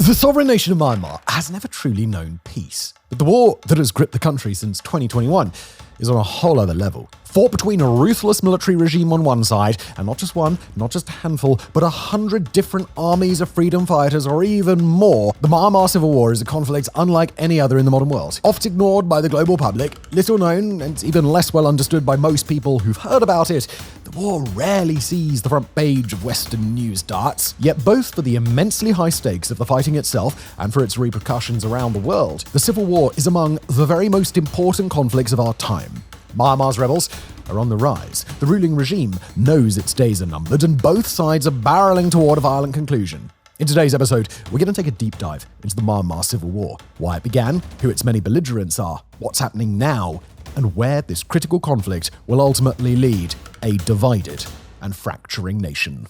The sovereign nation of Myanmar has never truly known peace, but the war that has gripped the country since 2021 is on a whole other level. Fought between a ruthless military regime on one side, and not just one, not just a handful, but 100 different armies of freedom fighters or even more, the Myanmar Civil War is a conflict unlike any other in the modern world. Oft ignored by the global public, little known, and even less well understood by most people who've heard about it, the war rarely sees the front page of Western news darts. Yet both for the immensely high stakes of the fighting itself and for its repercussions around the world, the Civil War is among the very most important conflicts of our time. Myanmar's rebels are on the rise. The ruling regime knows its days are numbered, and both sides are barreling toward a violent conclusion. In today's episode, we're going to take a deep dive into the Myanmar Civil War, why it began, who its many belligerents are, what's happening now, and where this critical conflict will ultimately lead a divided and fracturing nation.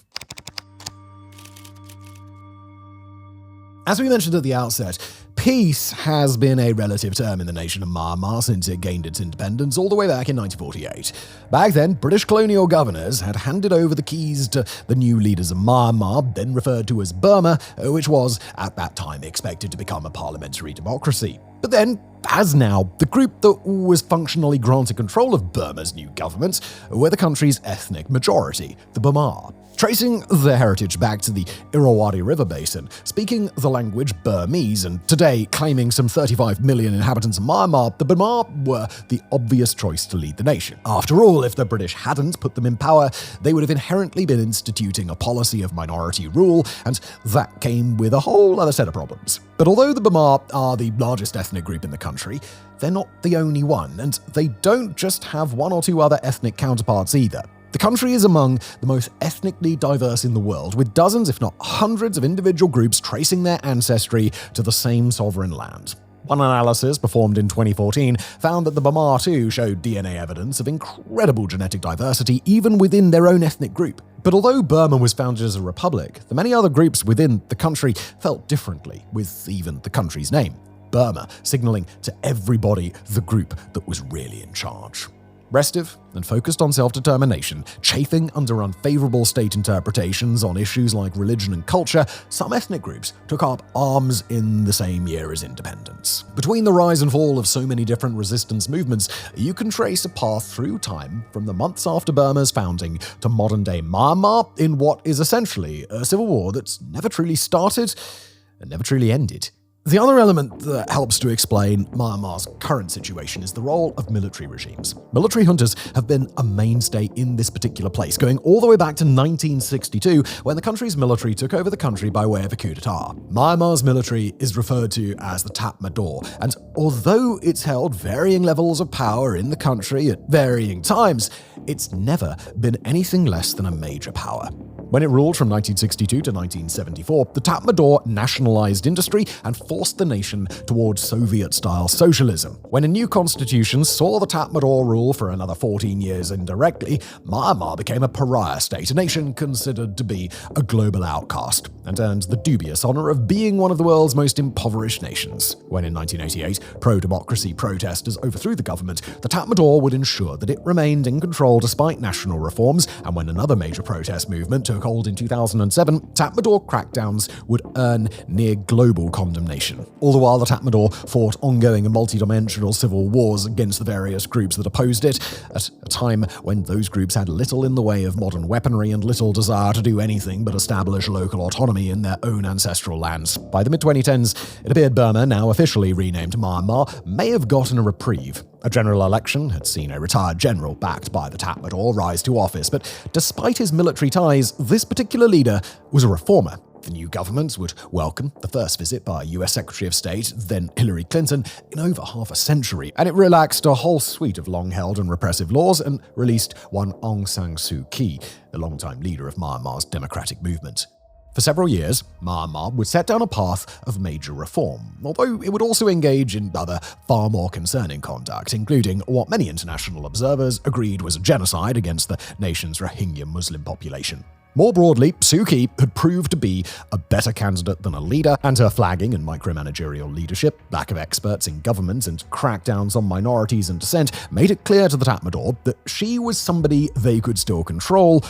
As we mentioned at the outset, peace has been a relative term in the nation of Myanmar since it gained its independence all the way back in 1948. Back then, British colonial governors had handed over the keys to the new leaders of Myanmar, then referred to as Burma, which was, at that time, expected to become a parliamentary democracy. But then, as now, the group that was functionally granted control of Burma's new government were the country's ethnic majority, the Bamar. Tracing their heritage back to the Irrawaddy River Basin, speaking the language Burmese, and today claiming some 35 million inhabitants of Myanmar, the Bamar were the obvious choice to lead the nation. After all, if the British hadn't put them in power, they would have inherently been instituting a policy of minority rule, and that came with a whole other set of problems. But although the Bamar are the largest ethnic group in the country, they're not the only one, and they don't just have one or two other ethnic counterparts either. The country is among the most ethnically diverse in the world, with dozens, if not hundreds, of individual groups tracing their ancestry to the same sovereign land. One analysis performed in 2014 found that the Bamar too showed DNA evidence of incredible genetic diversity even within their own ethnic group. But although Burma was founded as a republic, the many other groups within the country felt differently, with even the country's name, Burma, signaling to everybody the group that was really in charge. Restive and focused on self-determination, chafing under unfavorable state interpretations on issues like religion and culture, some ethnic groups took up arms in the same year as independence. Between the rise and fall of so many different resistance movements, you can trace a path through time from the months after Burma's founding to modern-day Myanmar in what is essentially a civil war that's never truly started and never truly ended. The other element that helps to explain Myanmar's current situation is the role of military regimes. Military juntas have been a mainstay in this particular place, going all the way back to 1962, when the country's military took over the country by way of a coup d'etat. Myanmar's military is referred to as the Tatmadaw, and although it's held varying levels of power in the country at varying times, it's never been anything less than a major power. When it ruled from 1962 to 1974, the Tatmadaw nationalized industry and forced the nation towards Soviet-style socialism. When a new constitution saw the Tatmadaw rule for another 14 years indirectly, Myanmar became a pariah state, a nation considered to be a global outcast, and earned the dubious honor of being one of the world's most impoverished nations. When in 1988, pro-democracy protesters overthrew the government, the Tatmadaw would ensure that it remained in control despite national reforms, and when another major protest movement took hold in 2007, Tatmadaw crackdowns would earn near global condemnation. All the while, the Tatmadaw fought ongoing and multi-dimensional civil wars against the various groups that opposed it, at a time when those groups had little in the way of modern weaponry and little desire to do anything but establish local autonomy in their own ancestral lands. By the mid-2010s, it appeared Burma, now officially renamed Myanmar, may have gotten a reprieve. A general election had seen a retired general backed by the Tatmadaw rise to office, but despite his military ties, this particular leader was a reformer. The new government would welcome the first visit by US Secretary of State, then Hillary Clinton, in over half a century, and it relaxed a whole suite of long-held and repressive laws and released one Aung San Suu Kyi, the longtime leader of Myanmar's democratic movement. For several years, Myanmar would set down a path of major reform, although it would also engage in other, far more concerning conduct, including what many international observers agreed was a genocide against the nation's Rohingya Muslim population. More broadly, Suu Kyi had proved to be a better candidate than a leader, and her flagging and micromanagerial leadership, lack of experts in government, and crackdowns on minorities and dissent made it clear to the Tatmadaw that she was somebody they could still control,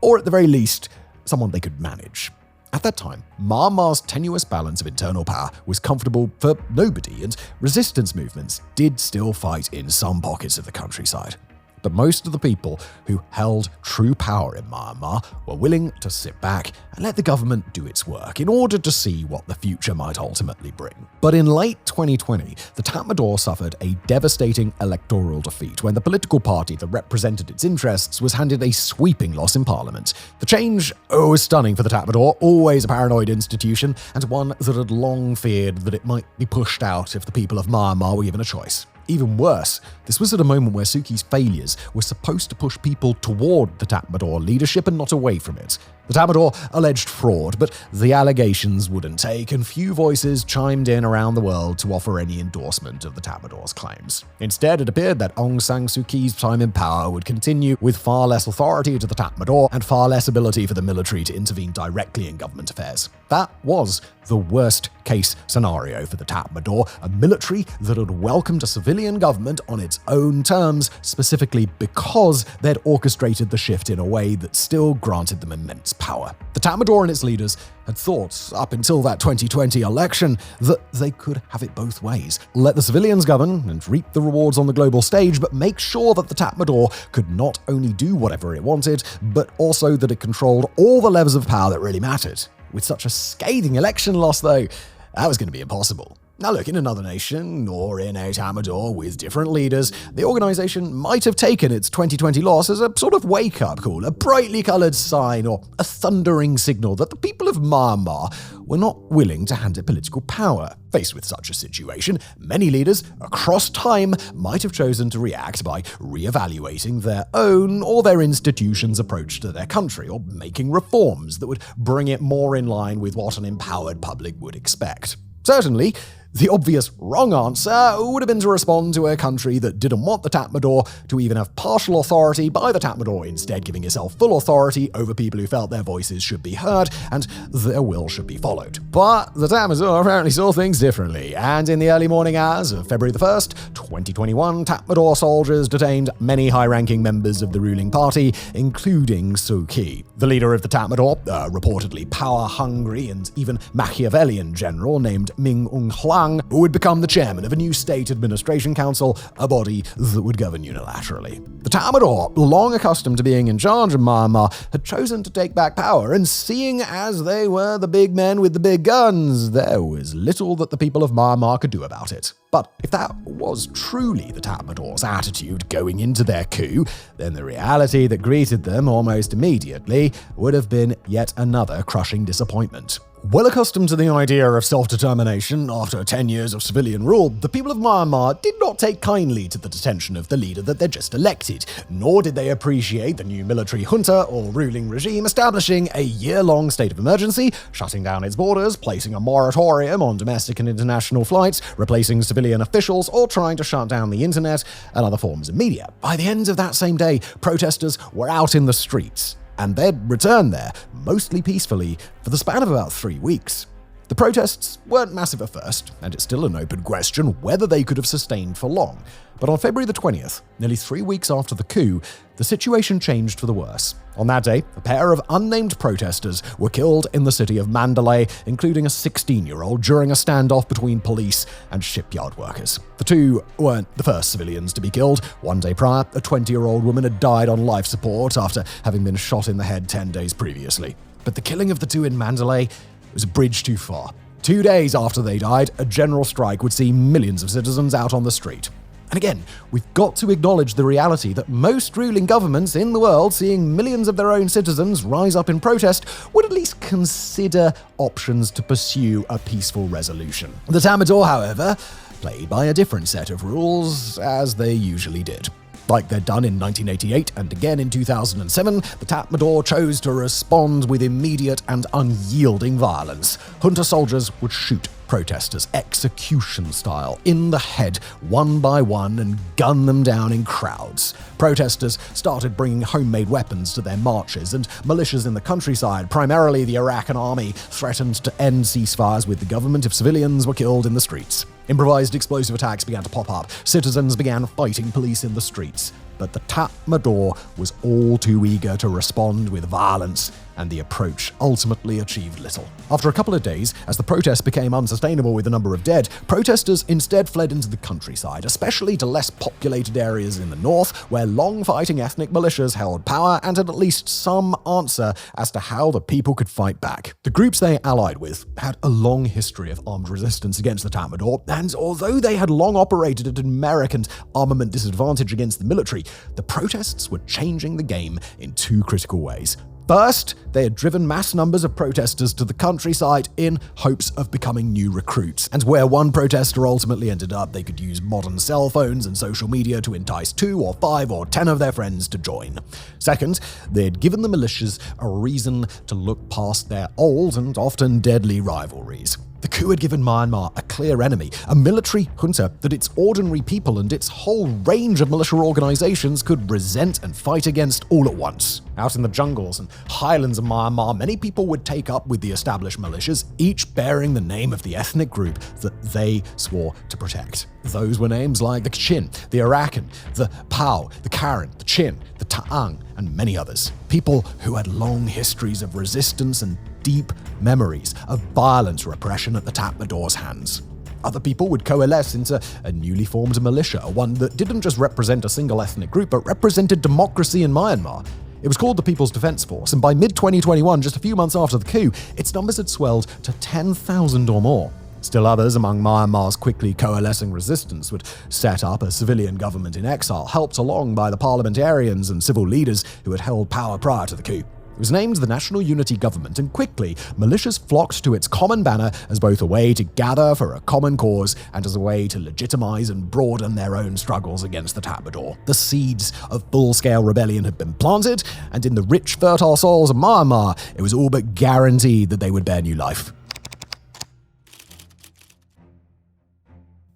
or at the very least, someone they could manage. At that time, Myanmar's tenuous balance of internal power was comfortable for nobody, and resistance movements did still fight in some pockets of the countryside. But most of the people who held true power in Myanmar were willing to sit back and let the government do its work in order to see what the future might ultimately bring. But in late 2020, the Tatmadaw suffered a devastating electoral defeat when the political party that represented its interests was handed a sweeping loss in parliament. The change was stunning for the Tatmadaw, always a paranoid institution, and one that had long feared that it might be pushed out if the people of Myanmar were given a choice. Even worse, this was at a moment where Suki's failures were supposed to push people toward the Tatmadaw leadership and not away from it. The Tatmadaw alleged fraud, but the allegations wouldn't take, and few voices chimed in around the world to offer any endorsement of the Tatmadaw's claims. Instead, it appeared that Aung San Suu Kyi's time in power would continue with far less authority to the Tatmadaw and far less ability for the military to intervene directly in government affairs. That was the worst-case scenario for the Tatmadaw, a military that had welcomed a civilian government on its own terms, specifically because they'd orchestrated the shift in a way that still granted them immense power. The Tatmadaw and its leaders had thought, up until that 2020 election, that they could have it both ways. Let the civilians govern and reap the rewards on the global stage, but make sure that the Tatmadaw could not only do whatever it wanted, but also that it controlled all the levers of power that really mattered. With such a scathing election loss, though, that was going to be impossible. Now look, in another nation, or in a Tatmadaw with different leaders, the organization might have taken its 2020 loss as a sort of wake-up call, a brightly colored sign, or a thundering signal that the people of Myanmar were not willing to hand it political power. Faced with such a situation, many leaders across time might have chosen to react by re-evaluating their own or their institutions' approach to their country, or making reforms that would bring it more in line with what an empowered public would expect. Certainly, the obvious wrong answer would have been to respond to a country that didn't want the Tatmadaw to even have partial authority by the Tatmadaw, instead giving itself full authority over people who felt their voices should be heard and their will should be followed. But the Tatmadaw apparently saw things differently, and in the early morning hours of February the 1st, 2021, Tatmadaw soldiers detained many high-ranking members of the ruling party, including Suu Kyi. The leader of the Tatmadaw, a reportedly power-hungry and even Machiavellian general named Min Aung Hlaing, who would become the chairman of a new state administration council, a body that would govern unilaterally. The Tatmadaw, long accustomed to being in charge of Myanmar, had chosen to take back power, and seeing as they were the big men with the big guns, there was little that the people of Myanmar could do about it. But if that was truly the Tatmadaw's attitude going into their coup, then the reality that greeted them almost immediately would have been yet another crushing disappointment. Well accustomed to the idea of self-determination after 10 years of civilian rule, the people of Myanmar did not take kindly to the detention of the leader that they'd just elected, nor did they appreciate the new military junta or ruling regime establishing a year-long state of emergency, shutting down its borders, placing a moratorium on domestic and international flights, replacing civilian officials, or trying to shut down the internet and other forms of media. By the end of that same day, protesters were out in the streets, and they'd returned there, mostly peacefully, for the span of about 3 weeks. The protests weren't massive at first, and it's still an open question whether they could have sustained for long. But on February the 20th, nearly 3 weeks after the coup, the situation changed for the worse. On that day, a pair of unnamed protesters were killed in the city of Mandalay, including a 16-year-old, during a standoff between police and shipyard workers. The two weren't the first civilians to be killed. 1 day prior, a 20-year-old woman had died on life support after having been shot in the head 10 days previously. But the killing of the two in Mandalay was a bridge too far. 2 days after they died, a general strike would see millions of citizens out on the street. And again, we've got to acknowledge the reality that most ruling governments in the world, seeing millions of their own citizens rise up in protest, would at least consider options to pursue a peaceful resolution. The Tatmadaw, however, played by a different set of rules, as they usually did. Like they'd done in 1988 and again in 2007, the Tatmadaw chose to respond with immediate and unyielding violence. Junta soldiers would shoot protesters, execution style, in the head, one by one, and gun them down in crowds. Protesters started bringing homemade weapons to their marches, and militias in the countryside, primarily the Iraqi army, threatened to end ceasefires with the government if civilians were killed in the streets. Improvised explosive attacks began to pop up. Citizens began fighting police in the streets. But the Tatmadaw was all too eager to respond with violence, and the approach ultimately achieved little. After a couple of days, as the protests became unsustainable with the number of dead, protesters instead fled into the countryside, especially to less populated areas in the north, where long-fighting ethnic militias held power and had at least some answer as to how the people could fight back. The groups they allied with had a long history of armed resistance against the Tatmadaw, and although they had long operated at an American armament disadvantage against the military, the protests were changing the game in two critical ways. First, they had driven mass numbers of protesters to the countryside in hopes of becoming new recruits. And where one protester ultimately ended up, they could use modern cell phones and social media to entice 2 or 5 or 10 of their friends to join. Second, they had given the militias a reason to look past their old and often deadly rivalries. The coup had given Myanmar a clear enemy, a military junta that its ordinary people and its whole range of militia organizations could resent and fight against all at once. Out in the jungles and highlands of Myanmar, many people would take up with the established militias, each bearing the name of the ethnic group that they swore to protect. Those were names like the Kachin, the Arakan, the Pao, the Karen, the Chin, the Taang, and many others. People who had long histories of resistance and deep memories of violent repression at the Tatmadaw's hands. Other people would coalesce into a newly formed militia, one that didn't just represent a single ethnic group, but represented democracy in Myanmar. It was called the People's Defense Force, and by mid-2021, just a few months after the coup, its numbers had swelled to 10,000 or more. Still others among Myanmar's quickly coalescing resistance would set up a civilian government in exile, helped along by the parliamentarians and civil leaders who had held power prior to the coup. It was named the National Unity Government, and quickly, militias flocked to its common banner as both a way to gather for a common cause and as a way to legitimize and broaden their own struggles against the Tatmadaw. The seeds of full-scale rebellion had been planted, and in the rich, fertile soils of Myanmar, it was all but guaranteed that they would bear new life.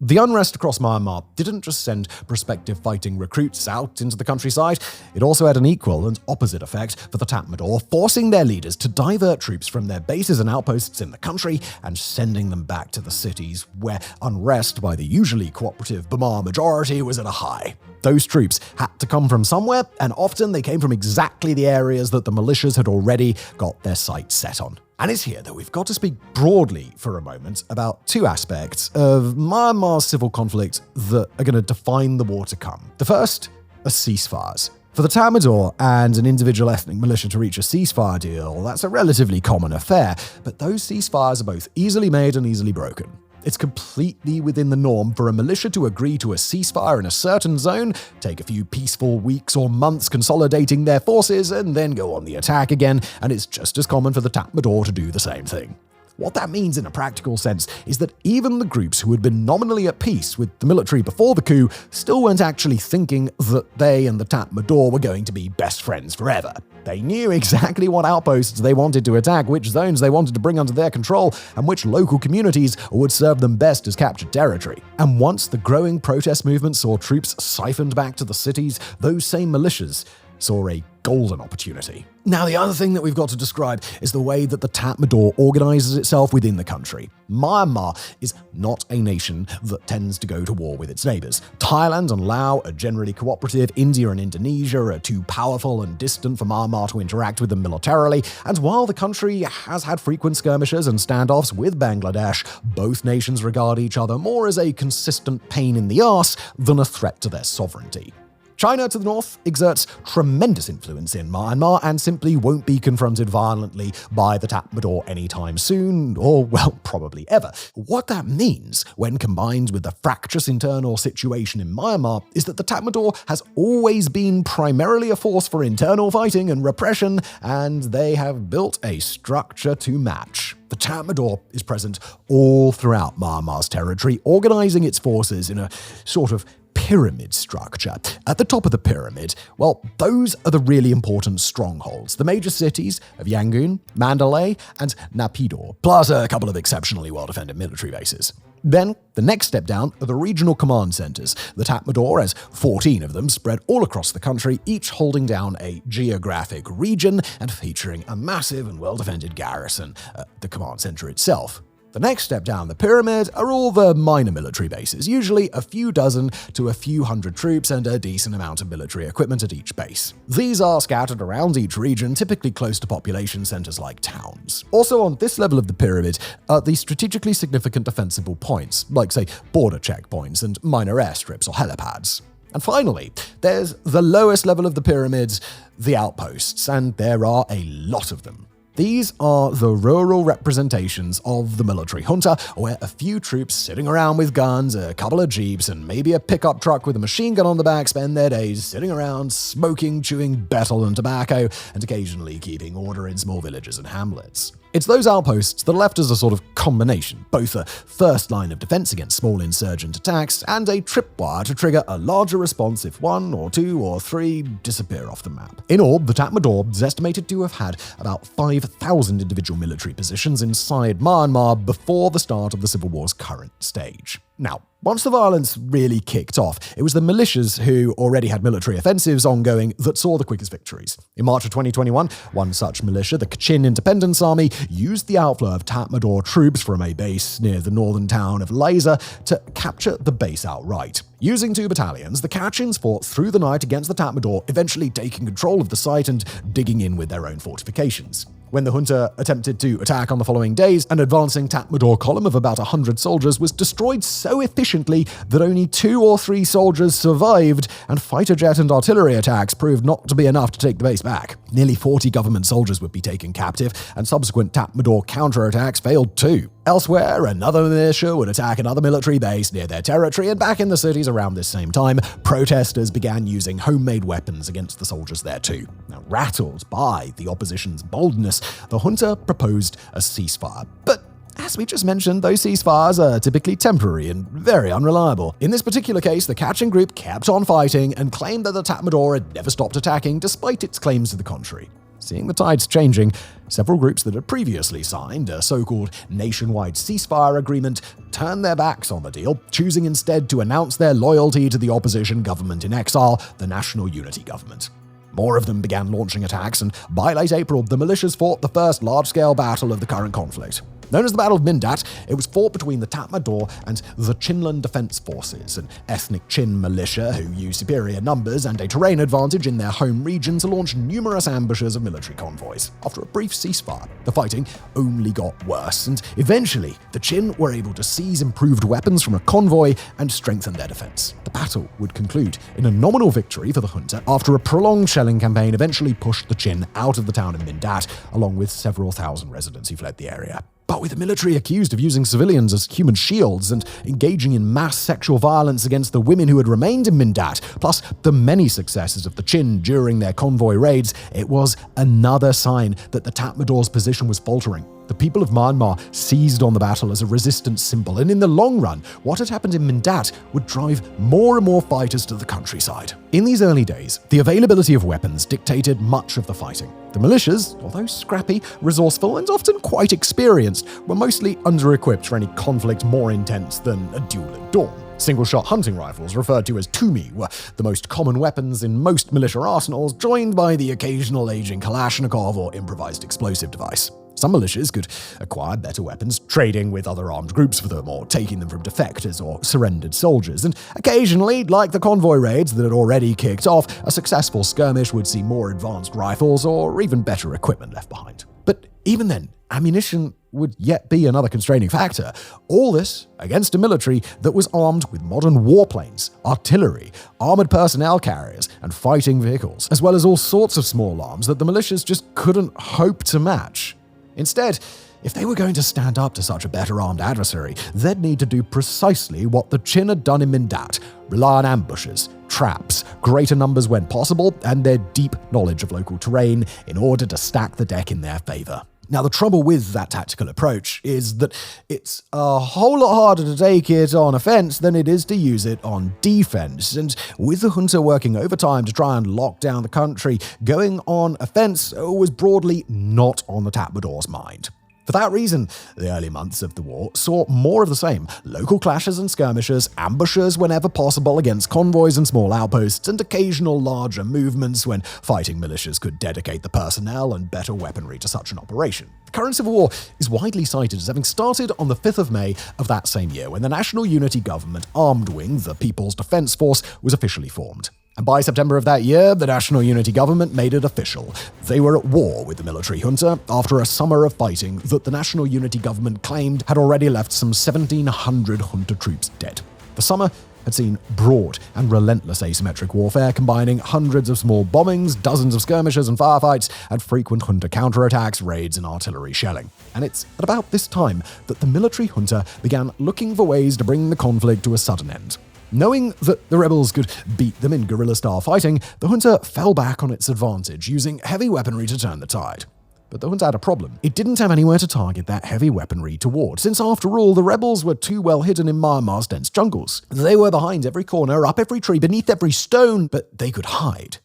The unrest across Myanmar didn't just send prospective fighting recruits out into the countryside, it also had an equal and opposite effect for the Tatmadaw, forcing their leaders to divert troops from their bases and outposts in the country and sending them back to the cities, where unrest by the usually cooperative Bamar majority was at a high. Those troops had to come from somewhere, and often they came from exactly the areas that the militias had already got their sights set on. And it's here that we've got to speak broadly for a moment about two aspects of Myanmar's civil conflict that are going to define the war to come. The first are ceasefires. For the Tatmadaw and an individual ethnic militia to reach a ceasefire deal, that's a relatively common affair, but those ceasefires are both easily made and easily broken. It's completely within the norm for a militia to agree to a ceasefire in a certain zone, take a few peaceful weeks or months consolidating their forces, and then go on the attack again, and it's just as common for the Tatmadaw to do the same thing. What that means in a practical sense is that even the groups who had been nominally at peace with the military before the coup still weren't actually thinking that they and the Tatmadaw were going to be best friends forever. They knew exactly what outposts they wanted to attack, which zones they wanted to bring under their control, and which local communities would serve them best as captured territory. And once the growing protest movement saw troops siphoned back to the cities, those same militias saw a golden opportunity. Now, the other thing that we've got to describe is the way that the Tatmadaw organizes itself within the country. Myanmar is not a nation that tends to go to war with its neighbors. Thailand and Laos are generally cooperative, India and Indonesia are too powerful and distant for Myanmar to interact with them militarily, and while the country has had frequent skirmishes and standoffs with Bangladesh, both nations regard each other more as a consistent pain in the arse than a threat to their sovereignty. China to the north exerts tremendous influence in Myanmar and simply won't be confronted violently by the Tatmadaw anytime soon, or, well, probably ever. What that means, when combined with the fractious internal situation in Myanmar, is that the Tatmadaw has always been primarily a force for internal fighting and repression, and they have built a structure to match. The Tatmadaw is present all throughout Myanmar's territory, organizing its forces in a sort of pyramid structure. At the top of the pyramid, well, those are the really important strongholds, the major cities of Yangon, Mandalay, and Naypyidaw, plus a couple of exceptionally well-defended military bases. Then, the next step down are the regional command centers. The Tatmadaw has 14 of them spread all across the country, each holding down a geographic region and featuring a massive and well-defended garrison at the command center itself. The next step down the pyramid are all the minor military bases, usually a few dozen to a few hundred troops and a decent amount of military equipment at each base. These are scattered around each region, typically close to population centers like towns. Also on this level of the pyramid are the strategically significant defensible points, like say border checkpoints and minor airstrips or helipads. And finally, there's the lowest level of the pyramids, the outposts, and there are a lot of them. These are the rural representations of the military junta, where a few troops sitting around with guns, a couple of jeeps, and maybe a pickup truck with a machine gun on the back spend their days sitting around, smoking, chewing betel and tobacco, and occasionally keeping order in small villages and hamlets. It's those outposts that are left as a sort of combination, both a first line of defense against small insurgent attacks and a tripwire to trigger a larger response if 1 or 2 or 3 disappear off the map. In all, the Tatmadaw is estimated to have had about 5,000 individual military positions inside Myanmar before the start of the civil war's current stage. Now, once the violence really kicked off, it was the militias who already had military offensives ongoing that saw the quickest victories. In March of 2021, one such militia, the Kachin Independence Army, used the outflow of Tatmadaw troops from a base near the northern town of Laiza to capture the base outright. Using 2 battalions, the Kachins fought through the night against the Tatmadaw, eventually taking control of the site and digging in with their own fortifications. When the junta attempted to attack on the following days, an advancing Tatmadaw column of about 100 soldiers was destroyed so efficiently that only 2 or 3 soldiers survived, and fighter jet and artillery attacks proved not to be enough to take the base back. Nearly 40 government soldiers would be taken captive, and subsequent Tatmadaw counterattacks failed too. Elsewhere, another militia would attack another military base near their territory, and back in the cities around this same time, protesters began using homemade weapons against the soldiers there too. Now, rattled by the opposition's boldness, the junta proposed a ceasefire. But as we just mentioned, those ceasefires are typically temporary and very unreliable. In this particular case, the Kachin group kept on fighting and claimed that the Tatmadaw had never stopped attacking despite its claims to the contrary. Seeing the tides changing, several groups that had previously signed a so-called nationwide ceasefire agreement turned their backs on the deal, choosing instead to announce their loyalty to the opposition government in exile, the National Unity Government. More of them began launching attacks, and by late April, the militias fought the first large-scale battle of the current conflict. Known as the Battle of Mindat, it was fought between the Tatmadaw and the Chinland Defense Forces, an ethnic Chin militia who used superior numbers and a terrain advantage in their home region to launch numerous ambushes of military convoys. After a brief ceasefire, the fighting only got worse, and eventually the Chin were able to seize improved weapons from a convoy and strengthen their defense. The battle would conclude in a nominal victory for the junta after a prolonged shelling campaign eventually pushed the Chin out of the town of Mindat, along with several thousand residents who fled the area. But with the military accused of using civilians as human shields and engaging in mass sexual violence against the women who had remained in Mindat, plus the many successes of the Chin during their convoy raids, it was another sign that the Tatmadaw's position was faltering. The people of Myanmar seized on the battle as a resistance symbol, and in the long run, what had happened in Mindat would drive more and more fighters to the countryside. In these early days, the availability of weapons dictated much of the fighting. The militias, although scrappy, resourceful, and often quite experienced, were mostly under-equipped for any conflict more intense than a duel at dawn. Single-shot hunting rifles, referred to as tumi, were the most common weapons in most militia arsenals, joined by the occasional aging Kalashnikov or improvised explosive device. Some militias could acquire better weapons, trading with other armed groups for them or taking them from defectors or surrendered soldiers, and occasionally, like the convoy raids that had already kicked off, a successful skirmish would see more advanced rifles or even better equipment left behind. But even then, ammunition would yet be another constraining factor. All this against a military that was armed with modern warplanes, artillery, armored personnel carriers, and fighting vehicles, as well as all sorts of small arms that the militias just couldn't hope to match. Instead, if they were going to stand up to such a better armed adversary, they'd need to do precisely what the Chin had done in Mindat: rely on ambushes, traps, greater numbers when possible, and their deep knowledge of local terrain in order to stack the deck in their favor. Now, the trouble with that tactical approach is that it's a whole lot harder to take it on offense than it is to use it on defense. And with the junta working overtime to try and lock down the country, going on offense was broadly not on the Tatmadaw's mind. For that reason, the early months of the war saw more of the same: local clashes and skirmishes, ambushes whenever possible against convoys and small outposts, and occasional larger movements when fighting militias could dedicate the personnel and better weaponry to such an operation. The current civil war is widely cited as having started on the 5th of May of that same year, when the National Unity Government Armed Wing, the People's Defense Force, was officially formed. And by September of that year, the National Unity Government made it official. They were at war with the military junta after a summer of fighting that the National Unity Government claimed had already left some 1,700 junta troops dead. The summer had seen broad and relentless asymmetric warfare, combining hundreds of small bombings, dozens of skirmishes and firefights, and frequent junta counterattacks, raids, and artillery shelling. And it's at about this time that the military junta began looking for ways to bring the conflict to a sudden end. Knowing that the rebels could beat them in guerrilla-style fighting, the junta fell back on its advantage, using heavy weaponry to turn the tide. But the junta had a problem. It didn't have anywhere to target that heavy weaponry toward, since after all, the rebels were too well hidden in Myanmar's dense jungles. They were behind every corner, up every tree, beneath every stone, but they could hide.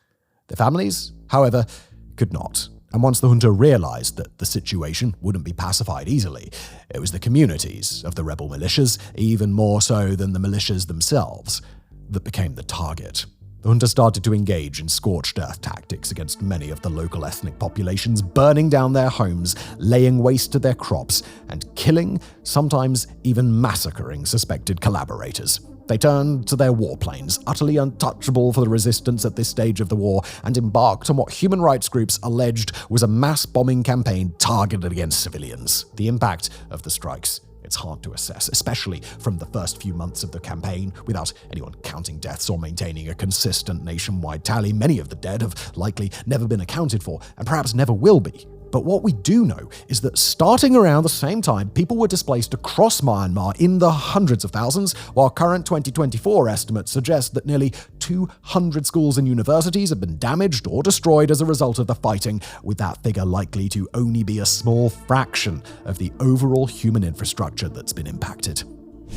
Their families, however, could not. And once the junta realized that the situation wouldn't be pacified easily, it was the communities of the rebel militias, even more so than the militias themselves, that became the target. The junta started to engage in scorched earth tactics against many of the local ethnic populations, burning down their homes, laying waste to their crops, and killing, sometimes even massacring suspected collaborators. They turned to their warplanes, utterly untouchable for the resistance at this stage of the war, and embarked on what human rights groups alleged was a mass bombing campaign targeted against civilians. The impact of the strikes, it's hard to assess, especially from the first few months of the campaign, without anyone counting deaths or maintaining a consistent nationwide tally. Many of the dead have likely never been accounted for, and perhaps never will be. But what we do know is that starting around the same time, people were displaced across Myanmar in the hundreds of thousands, while current 2024 estimates suggest that nearly 200 schools and universities have been damaged or destroyed as a result of the fighting, with that figure likely to only be a small fraction of the overall human infrastructure that's been impacted.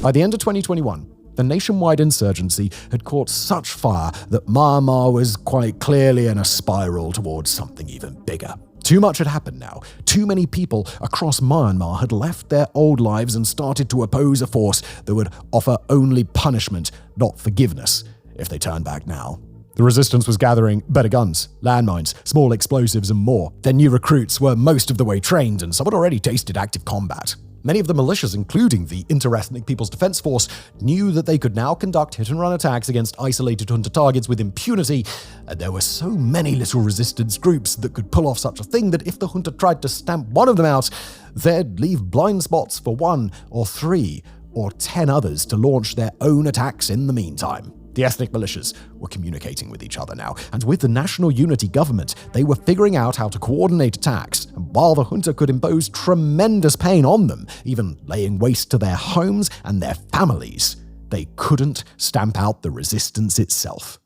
By the end of 2021, the nationwide insurgency had caught such fire that Myanmar was quite clearly in a spiral towards something even bigger. Too much had happened now. Too many people across Myanmar had left their old lives and started to oppose a force that would offer only punishment, not forgiveness, if they turned back now. The resistance was gathering better guns, landmines, small explosives, and more. Their new recruits were most of the way trained, and some had already tasted active combat. Many of the militias, including the Inter-Ethnic People's Defense Force, knew that they could now conduct hit-and-run attacks against isolated junta targets with impunity, and there were so many little resistance groups that could pull off such a thing that if the junta tried to stamp one of them out, they'd leave blind spots for 1 or 3 or 10 others to launch their own attacks in the meantime. The ethnic militias were communicating with each other now, and with the National Unity Government, they were figuring out how to coordinate attacks. And while the junta could impose tremendous pain on them, even laying waste to their homes and their families, they couldn't stamp out the resistance itself.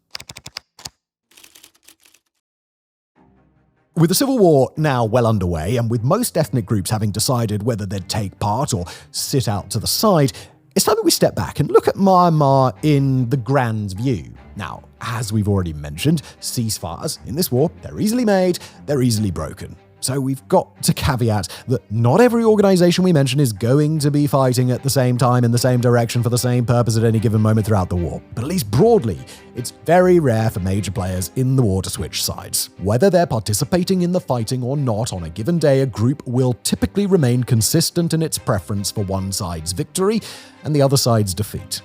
With the civil war now well underway, and with most ethnic groups having decided whether they'd take part or sit out to the side, it's time that we step back and look at Myanmar in the grand view. Now, as we've already mentioned, ceasefires in this war, they're easily made, they're easily broken. So we've got to caveat that not every organization we mention is going to be fighting at the same time in the same direction for the same purpose at any given moment throughout the war. But at least broadly, it's very rare for major players in the war to switch sides. Whether they're participating in the fighting or not on a given day, a group will typically remain consistent in its preference for one side's victory and the other side's defeat.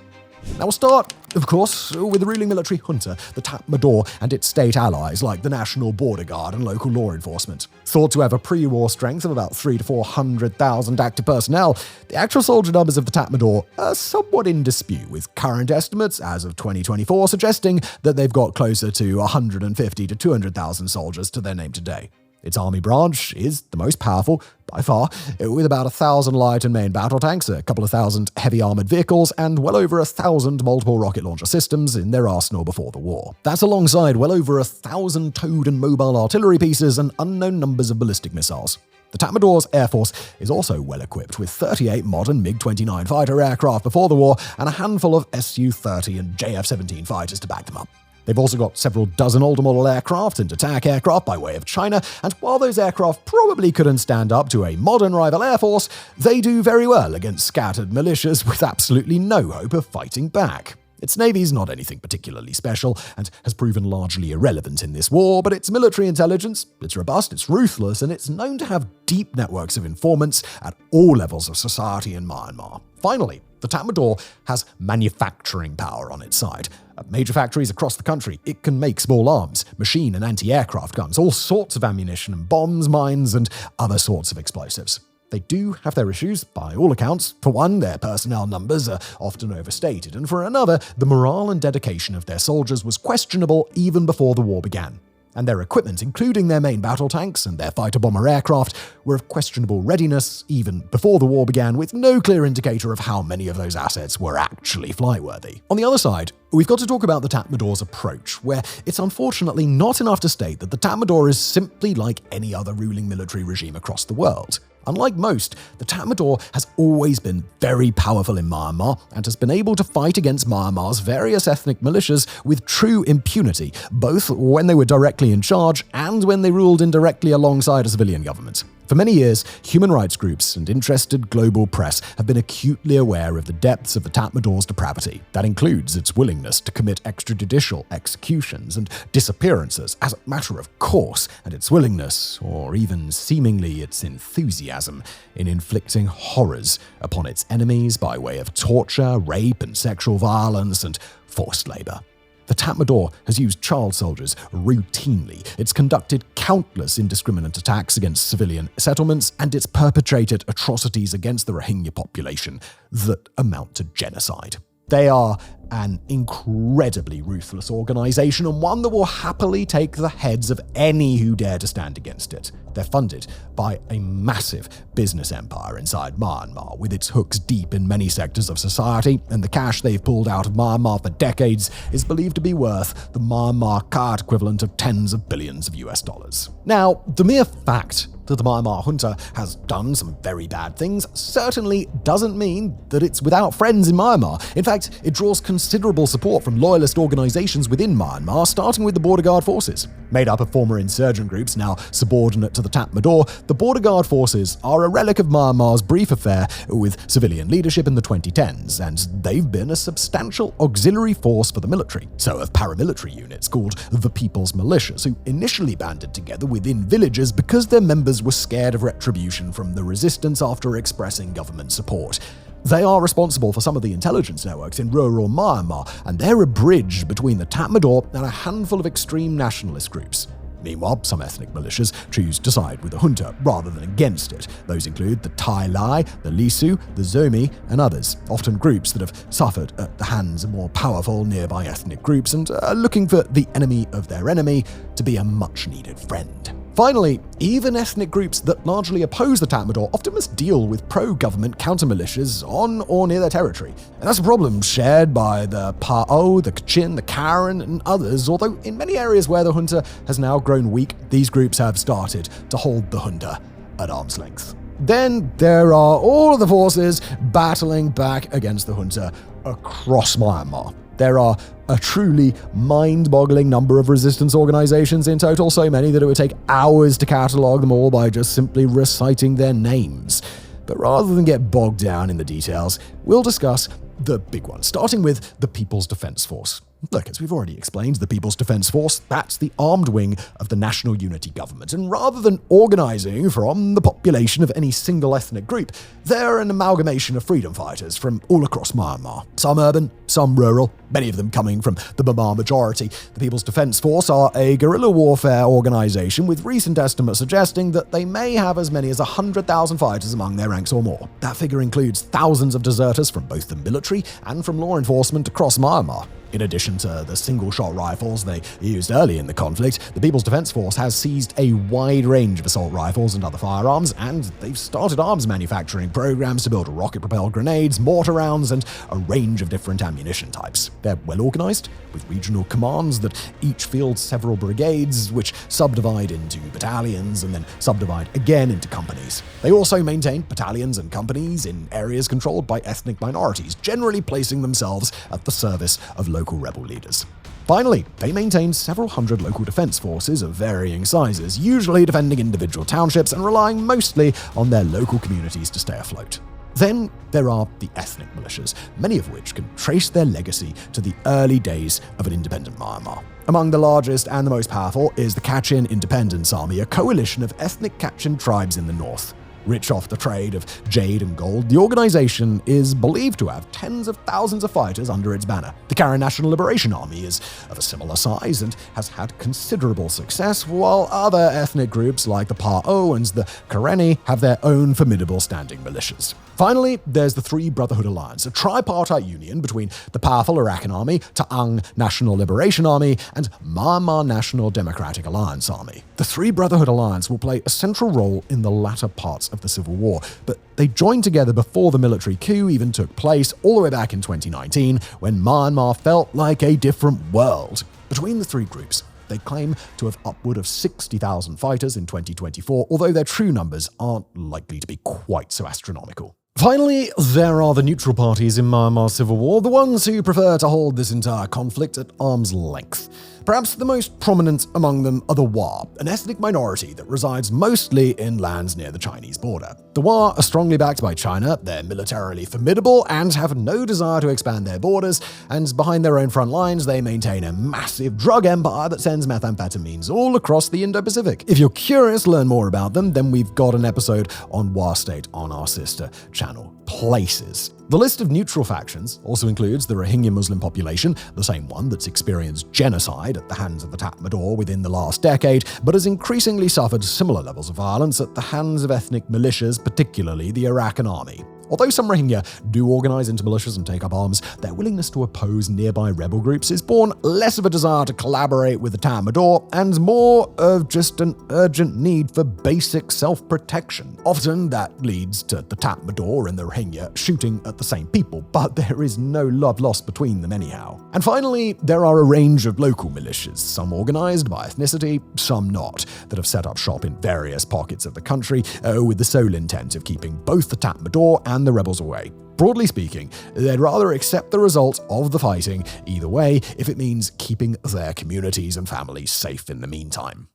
Now we'll start, of course, with the ruling military junta, the Tatmadaw, and its state allies like the National Border Guard and local law enforcement. Thought to have a pre-war strength of about 300,000 to 400,000 active personnel, the actual soldier numbers of the Tatmadaw are somewhat in dispute, with current estimates as of 2024 suggesting that they've got closer to 150,000 to 200,000 soldiers to their name today. Its army branch is the most powerful, by far, with about 1,000 light and main battle tanks, a couple of thousand heavy armored vehicles, and well over 1,000 multiple rocket launcher systems in their arsenal before the war. That's alongside well over 1,000 towed and mobile artillery pieces and unknown numbers of ballistic missiles. The Tatmadaw's air force is also well equipped with 38 modern MiG-29 fighter aircraft before the war and a handful of Su-30 and JF-17 fighters to back them up. They've also got several dozen older model aircraft and attack aircraft by way of China, and while those aircraft probably couldn't stand up to a modern rival air force, they do very well against scattered militias with absolutely no hope of fighting back. Its navy's not anything particularly special and has proven largely irrelevant in this war, but its military intelligence, it's robust, it's ruthless, and it's known to have deep networks of informants at all levels of society in Myanmar. Finally, the Tatmadaw has manufacturing power on its side. At major factories across the country, it can make small arms, machine and anti-aircraft guns, all sorts of ammunition and bombs, mines, and other sorts of explosives. They do have their issues, by all accounts. For one, their personnel numbers are often overstated, and for another, the morale and dedication of their soldiers was questionable even before the war began. And their equipment, including their main battle tanks and their fighter-bomber aircraft, were of questionable readiness even before the war began, with no clear indicator of how many of those assets were actually flightworthy. On the other side, we've got to talk about the Tatmadaw's approach, where it's unfortunately not enough to state that the Tatmadaw is simply like any other ruling military regime across the world. Unlike most, the Tatmadaw has always been very powerful in Myanmar and has been able to fight against Myanmar's various ethnic militias with true impunity, both when they were directly in charge and when they ruled indirectly alongside a civilian government. For many years, human rights groups and interested global press have been acutely aware of the depths of the Tatmadaw's depravity. That includes its willingness to commit extrajudicial executions and disappearances as a matter of course, and its willingness, or even seemingly its enthusiasm, in inflicting horrors upon its enemies by way of torture, rape, and sexual violence, and forced labor. The Tatmadaw has used child soldiers routinely, it's conducted countless indiscriminate attacks against civilian settlements, and it's perpetrated atrocities against the Rohingya population that amount to genocide. They are an incredibly ruthless organization, and one that will happily take the heads of any who dare to stand against it. They're funded by a massive business empire inside Myanmar, with its hooks deep in many sectors of society, and the cash they've pulled out of Myanmar for decades is believed to be worth the Myanmar card equivalent of tens of billions of US dollars. Now, the mere fact that the Myanmar junta has done some very bad things certainly doesn't mean that it's without friends in Myanmar. In fact, it draws considerable support from loyalist organizations within Myanmar, starting with the Border Guard forces. Made up of former insurgent groups now subordinate to the Tatmadaw, the Border Guard forces are a relic of Myanmar's brief affair with civilian leadership in the 2010s, and they've been a substantial auxiliary force for the military. So have paramilitary units called the People's Militias, who initially banded together within villages because their members were scared of retribution from the resistance after expressing government support. They are responsible for some of the intelligence networks in rural Myanmar, and they're a bridge between the Tatmadaw and a handful of extreme nationalist groups. Meanwhile, some ethnic militias choose to side with the junta rather than against it. Those include the Tai Lai, the Lisu, the Zomi, and others, often groups that have suffered at the hands of more powerful nearby ethnic groups and are looking for the enemy of their enemy to be a much-needed friend. Finally, even ethnic groups that largely oppose the Tatmadaw often must deal with pro-government counter-militias on or near their territory. And that's a problem shared by the Pa'o, the Kachin, the Karen, and others, although in many areas where the junta has now grown weak, these groups have started to hold the junta at arm's length. Then there are all of the forces battling back against the junta across Myanmar. There are a truly mind-boggling number of resistance organizations in total, so many that it would take hours to catalog them all by just simply reciting their names. But rather than get bogged down in the details, we'll discuss the big one, starting with the People's Defense Force. Look, as we've already explained, the People's Defense Force, that's the armed wing of the National Unity Government, and rather than organizing from the population of any single ethnic group, they're an amalgamation of freedom fighters from all across Myanmar. Some urban, some rural, many of them coming from the Burma majority. The People's Defense Force are a guerrilla warfare organization with recent estimates suggesting that they may have as many as 100,000 fighters among their ranks or more. That figure includes thousands of deserters from both the military and from law enforcement across Myanmar. In addition to the single-shot rifles they used early in the conflict, the People's Defense Force has seized a wide range of assault rifles and other firearms, and they've started arms manufacturing programs to build rocket-propelled grenades, mortar rounds, and a range of different ammunition types. They're well-organized, with regional commands that each field several brigades, which subdivide into battalions and then subdivide again into companies. They also maintain battalions and companies in areas controlled by ethnic minorities, generally placing themselves at the service of local rebel leaders. Finally, they maintained several hundred local defense forces of varying sizes, usually defending individual townships and relying mostly on their local communities to stay afloat. Then there are the ethnic militias, many of which can trace their legacy to the early days of an independent Myanmar. Among the largest and the most powerful is the Kachin Independence Army, a coalition of ethnic Kachin tribes in the north. Rich off the trade of jade and gold, the organization is believed to have tens of thousands of fighters under its banner. The Karen National Liberation Army is of a similar size and has had considerable success, while other ethnic groups like the Pa'o and the Karenni have their own formidable standing militias. Finally, there's the Three Brotherhood Alliance, a tripartite union between the powerful Arakan Army, Ta'ang National Liberation Army, and Myanmar National Democratic Alliance Army. The Three Brotherhood Alliance will play a central role in the latter parts of the Civil War, but they joined together before the military coup even took place, all the way back in 2019, when Myanmar felt like a different world. Between the three groups, they claim to have upward of 60,000 fighters in 2024, although their true numbers aren't likely to be quite so astronomical. Finally, there are the neutral parties in Myanmar's civil war, the ones who prefer to hold this entire conflict at arm's length. Perhaps the most prominent among them are the Wa, an ethnic minority that resides mostly in lands near the Chinese border. The Wa are strongly backed by China, they're militarily formidable and have no desire to expand their borders, and behind their own front lines they maintain a massive drug empire that sends methamphetamines all across the Indo-Pacific. If you're curious to learn more about them, then we've got an episode on Wa State on our sister channel, Places. The list of neutral factions also includes the Rohingya Muslim population, the same one that's experienced genocide at the hands of the Tatmadaw within the last decade, but has increasingly suffered similar levels of violence at the hands of ethnic militias, particularly the Arakan Army. Although some Rohingya do organize into militias and take up arms, their willingness to oppose nearby rebel groups is born less of a desire to collaborate with the Tatmadaw and more of just an urgent need for basic self-protection. Often that leads to the Tatmadaw and the Rohingya shooting at the same people, but there is no love lost between them anyhow. And finally, there are a range of local militias, some organized by ethnicity, some not, that have set up shop in various pockets of the country with the sole intent of keeping both the Tatmadaw and the rebels away. Broadly speaking, they'd rather accept the result of the fighting either way if it means keeping their communities and families safe in the meantime.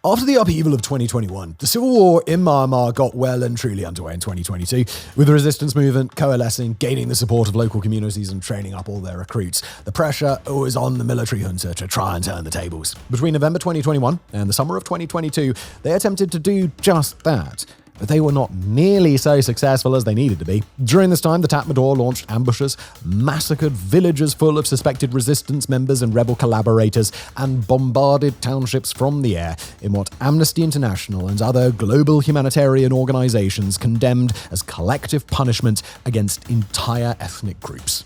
After the upheaval of 2021, the civil war in Myanmar got well and truly underway in 2022, with the resistance movement coalescing, gaining the support of local communities and training up all their recruits. The pressure was on the military junta to try and turn the tables. Between November 2021 and the summer of 2022, they attempted to do just that. But they were not nearly so successful as they needed to be. During this time, the Tatmadaw launched ambushes, massacred villages full of suspected resistance members and rebel collaborators, and bombarded townships from the air in what Amnesty International and other global humanitarian organizations condemned as collective punishment against entire ethnic groups.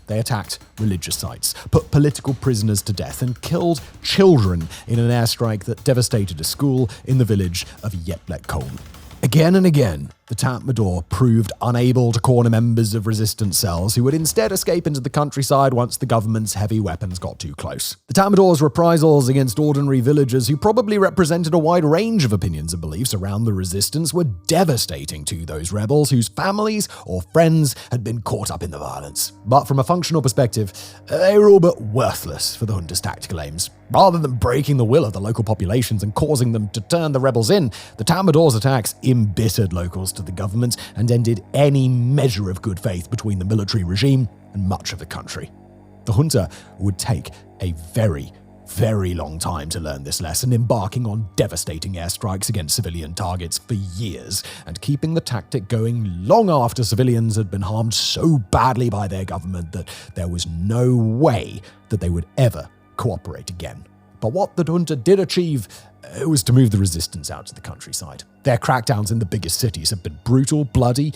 They attacked religious sites, put political prisoners to death, and killed children in an airstrike that devastated a school in the village of Yetlekon. Again and again, the Tatmadaw proved unable to corner members of resistance cells who would instead escape into the countryside once the government's heavy weapons got too close. The Tatmadaw's reprisals against ordinary villagers who probably represented a wide range of opinions and beliefs around the resistance were devastating to those rebels whose families or friends had been caught up in the violence. But from a functional perspective, they were all but worthless for the junta's tactical aims. Rather than breaking the will of the local populations and causing them to turn the rebels in, the Tatmadaw's attacks embittered locals to the government and ended any measure of good faith between the military regime and much of the country. The junta would take a very, very long time to learn this lesson, embarking on devastating airstrikes against civilian targets for years and keeping the tactic going long after civilians had been harmed so badly by their government that there was no way that they would ever cooperate again. But what the junta did achieve was to move the resistance out to the countryside. Their crackdowns in the biggest cities have been brutal, bloody,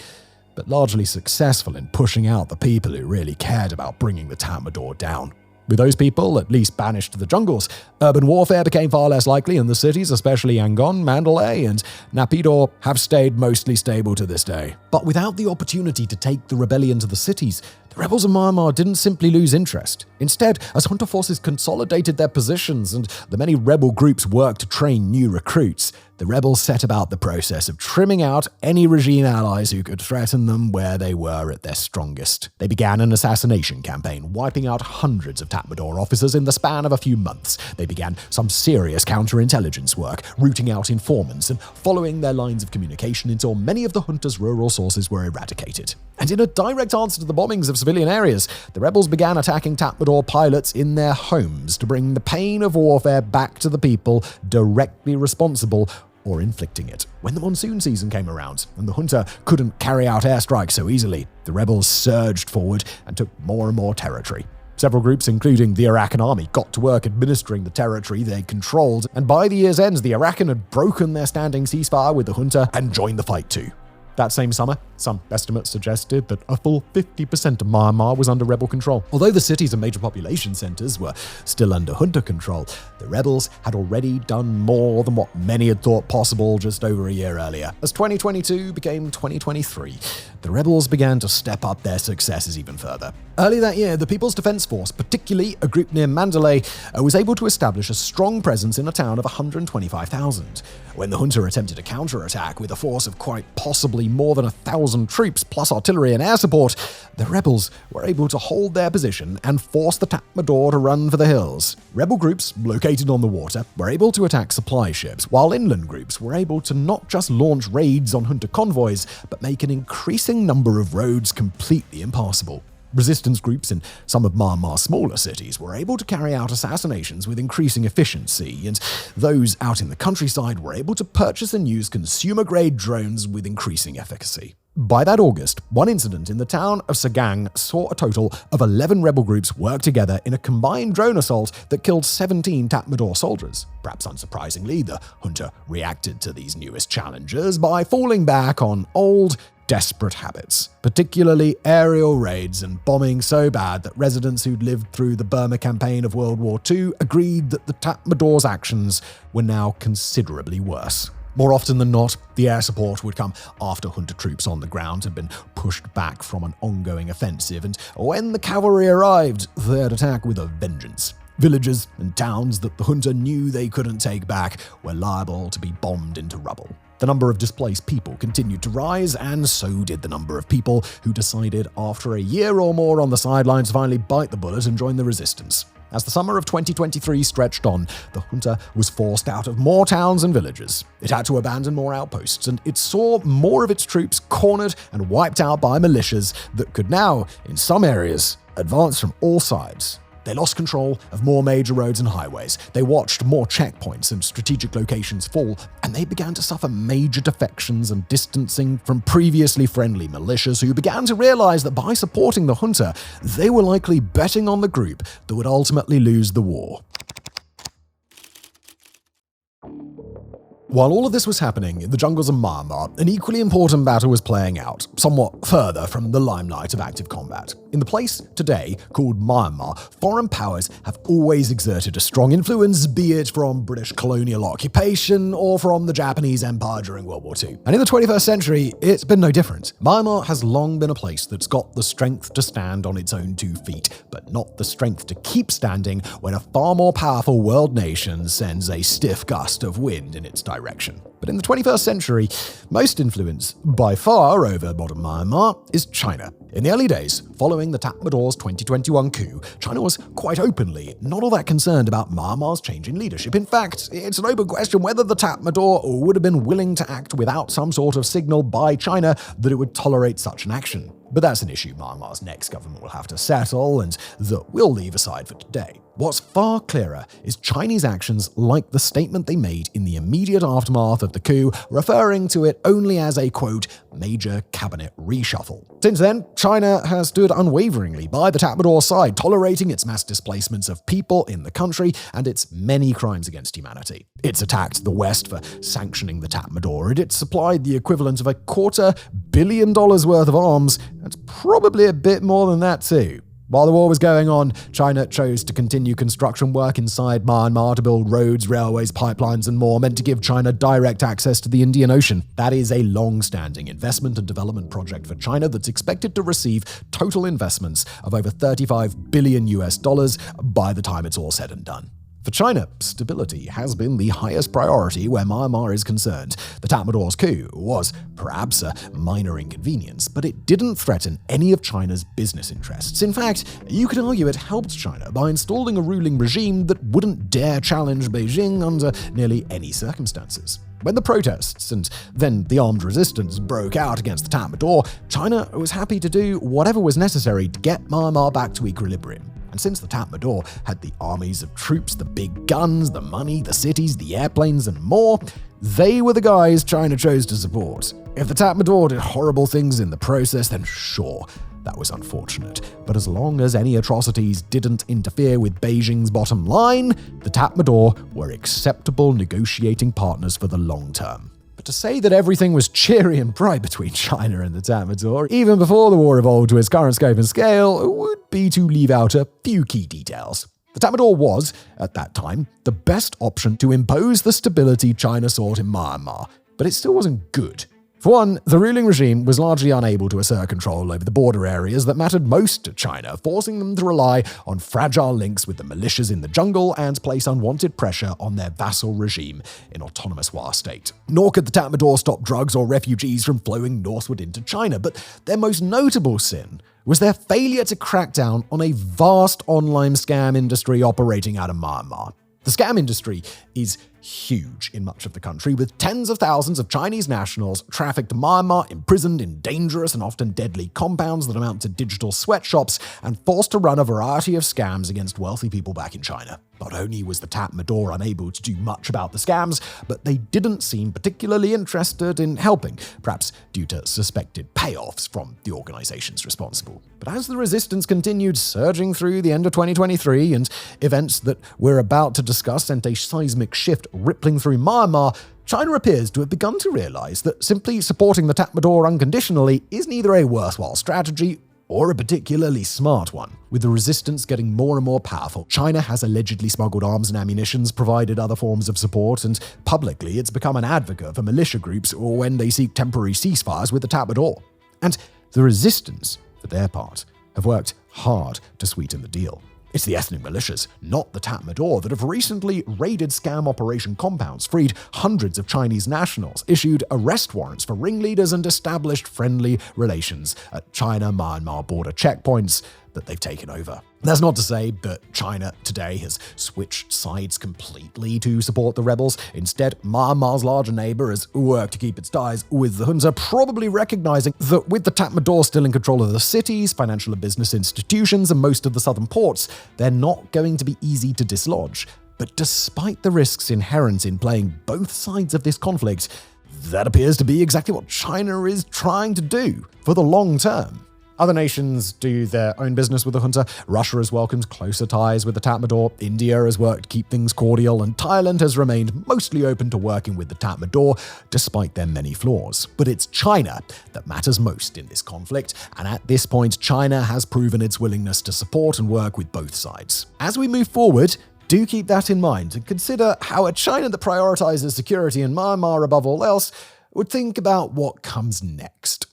but largely successful in pushing out the people who really cared about bringing the Tatmadaw down. With those people at least banished to the jungles, urban warfare became far less likely, and the cities, especially Yangon, Mandalay, and Naypyidaw, have stayed mostly stable to this day. But without the opportunity to take the rebellion to the cities, The rebels of Myanmar didn't simply lose interest. Instead, as junta forces consolidated their positions and the many rebel groups worked to train new recruits, the rebels set about the process of trimming out any regime allies who could threaten them where they were at their strongest. They began an assassination campaign, wiping out hundreds of Tatmadaw officers in the span of a few months. They began some serious counterintelligence work, rooting out informants and following their lines of communication until many of the junta's rural sources were eradicated. And in a direct answer to the bombings of civilian areas, the rebels began attacking Tatmadaw pilots in their homes to bring the pain of warfare back to the people directly responsible or inflicting it. When the monsoon season came around and the junta couldn't carry out airstrikes so easily, the rebels surged forward and took more and more territory. Several groups, including the Arakan army, got to work administering the territory they controlled, and by the year's end, the Arakan had broken their standing ceasefire with the junta and joined the fight too. That same summer, some estimates suggested that a full 50% of Myanmar was under rebel control. Although the cities and major population centers were still under junta control, the rebels had already done more than what many had thought possible just over a year earlier. As 2022 became 2023, the rebels began to step up their successes even further. Early that year, the People's Defense Force, particularly a group near Mandalay, was able to establish a strong presence in a town of 125,000. When the junta attempted a counterattack with a force of quite possibly more than 1,000 troops plus artillery and air support, the rebels were able to hold their position and force the Tatmadaw to run for the hills. Rebel groups located on the water were able to attack supply ships, while inland groups were able to not just launch raids on junta convoys, but make an increasing number of roads completely impassable. Resistance groups in some of Myanmar's smaller cities were able to carry out assassinations with increasing efficiency, and those out in the countryside were able to purchase and use consumer-grade drones with increasing efficacy. By that August, one incident in the town of Sagang saw a total of 11 rebel groups work together in a combined drone assault that killed 17 Tatmadaw soldiers. Perhaps unsurprisingly, the junta reacted to these newest challenges by falling back on old, desperate habits, particularly aerial raids and bombing so bad that residents who'd lived through the Burma campaign of World War II agreed that the Tatmadaw's actions were now considerably worse. More often than not, the air support would come after junta troops on the ground had been pushed back from an ongoing offensive, and when the cavalry arrived, they'd attack with a vengeance. Villages and towns that the junta knew they couldn't take back were liable to be bombed into rubble. The number of displaced people continued to rise, and so did the number of people who decided after a year or more on the sidelines to finally bite the bullet and join the resistance. As the summer of 2023 stretched on, the junta was forced out of more towns and villages. It had to abandon more outposts, and it saw more of its troops cornered and wiped out by militias that could now, in some areas, advance from all sides. They lost control of more major roads and highways. They watched more checkpoints and strategic locations fall, and they began to suffer major defections and distancing from previously friendly militias who began to realize that by supporting the junta, they were likely betting on the group that would ultimately lose the war. While all of this was happening in the jungles of Myanmar, an equally important battle was playing out, somewhat further from the limelight of active combat. In the place today called Myanmar, foreign powers have always exerted a strong influence, be it from British colonial occupation or from the Japanese Empire during World War II. And in the 21st century, it's been no different. Myanmar has long been a place that's got the strength to stand on its own 2 feet, but not the strength to keep standing when a far more powerful world nation sends a stiff gust of wind in its direction. But in the 21st century, most influence, by far, over modern Myanmar is China. In the early days, following the Tatmadaw's 2021 coup, China was quite openly not all that concerned about Myanmar's change in leadership. In fact, it's an open question whether the Tatmadaw would have been willing to act without some sort of signal by China that it would tolerate such an action. But that's an issue Myanmar's next government will have to settle, and that we'll leave aside for today. What's far clearer is Chinese actions like the statement they made in the immediate aftermath of the coup, referring to it only as a, quote, major cabinet reshuffle. Since then, China has stood unwaveringly by the Tatmadaw's side, tolerating its mass displacements of people in the country and its many crimes against humanity. It's attacked the West for sanctioning the Tatmadaw, and it's supplied the equivalent of $250 million worth of arms, and probably a bit more than that too. While the war was going on, China chose to continue construction work inside Myanmar to build roads, railways, pipelines, and more, meant to give China direct access to the Indian Ocean. That is a long-standing investment and development project for China that's expected to receive total investments of over $35 billion by the time it's all said and done. For China, stability has been the highest priority where Myanmar is concerned. The Tatmadaws coup was perhaps a minor inconvenience, but it didn't threaten any of China's business interests. In fact, you could argue it helped China by installing a ruling regime that wouldn't dare challenge Beijing under nearly any circumstances. When the protests and then the armed resistance broke out against the Tatmadaw, China was happy to do whatever was necessary to get Myanmar back to equilibrium. And since the Tatmadaw had the armies of troops, the big guns, the money, the cities, the airplanes, and more, they were the guys China chose to support. If the Tatmadaw did horrible things in the process, then sure, that was unfortunate. But as long as any atrocities didn't interfere with Beijing's bottom line, the Tatmadaw were acceptable negotiating partners for the long term. But to say that everything was cheery and bright between China and the Tatmadaw, even before the war evolved to its current scope and scale, would be to leave out a few key details. The Tatmadaw was, at that time, the best option to impose the stability China sought in Myanmar, but it still wasn't good. For one, the ruling regime was largely unable to assert control over the border areas that mattered most to China, forcing them to rely on fragile links with the militias in the jungle and place unwanted pressure on their vassal regime in autonomous Wa state. Nor could the Tatmadaw stop drugs or refugees from flowing northward into China, but their most notable sin was their failure to crack down on a vast online scam industry operating out of Myanmar. The scam industry is huge in much of the country, with tens of thousands of Chinese nationals trafficked to Myanmar, imprisoned in dangerous and often deadly compounds that amount to digital sweatshops, and forced to run a variety of scams against wealthy people back in China. Not only was the Tatmadaw unable to do much about the scams, but they didn't seem particularly interested in helping, perhaps due to suspected payoffs from the organizations responsible. But as the resistance continued surging through the end of 2023 and events that we're about to discuss sent a seismic shift rippling through Myanmar, China appears to have begun to realize that simply supporting the Tatmadaw unconditionally is neither a worthwhile strategy or a particularly smart one. With the resistance getting more and more powerful, China has allegedly smuggled arms and ammunitions, provided other forms of support, and publicly it's become an advocate for militia groups or when they seek temporary ceasefires with the Tatmadaw. And the resistance, for their part, have worked hard to sweeten the deal. It's the ethnic militias, not the Tatmadaw, that have recently raided scam operation compounds, freed hundreds of Chinese nationals, issued arrest warrants for ringleaders, and established friendly relations at China-Myanmar border checkpoints that they've taken over. That's not to say that China today has switched sides completely to support the rebels. Instead, Myanmar's larger neighbor has worked to keep its ties with the junta, probably recognizing that with the Tatmadaw still in control of the cities, financial and business institutions, and most of the southern ports, they're not going to be easy to dislodge. But despite the risks inherent in playing both sides of this conflict, that appears to be exactly what China is trying to do for the long term. Other nations do their own business with the junta. Russia has welcomed closer ties with the Tatmadaw. India has worked to keep things cordial, and Thailand has remained mostly open to working with the Tatmadaw, despite their many flaws. But it's China that matters most in this conflict, and at this point, China has proven its willingness to support and work with both sides. As we move forward, do keep that in mind and consider how a China that prioritizes security in Myanmar above all else would think about what comes next.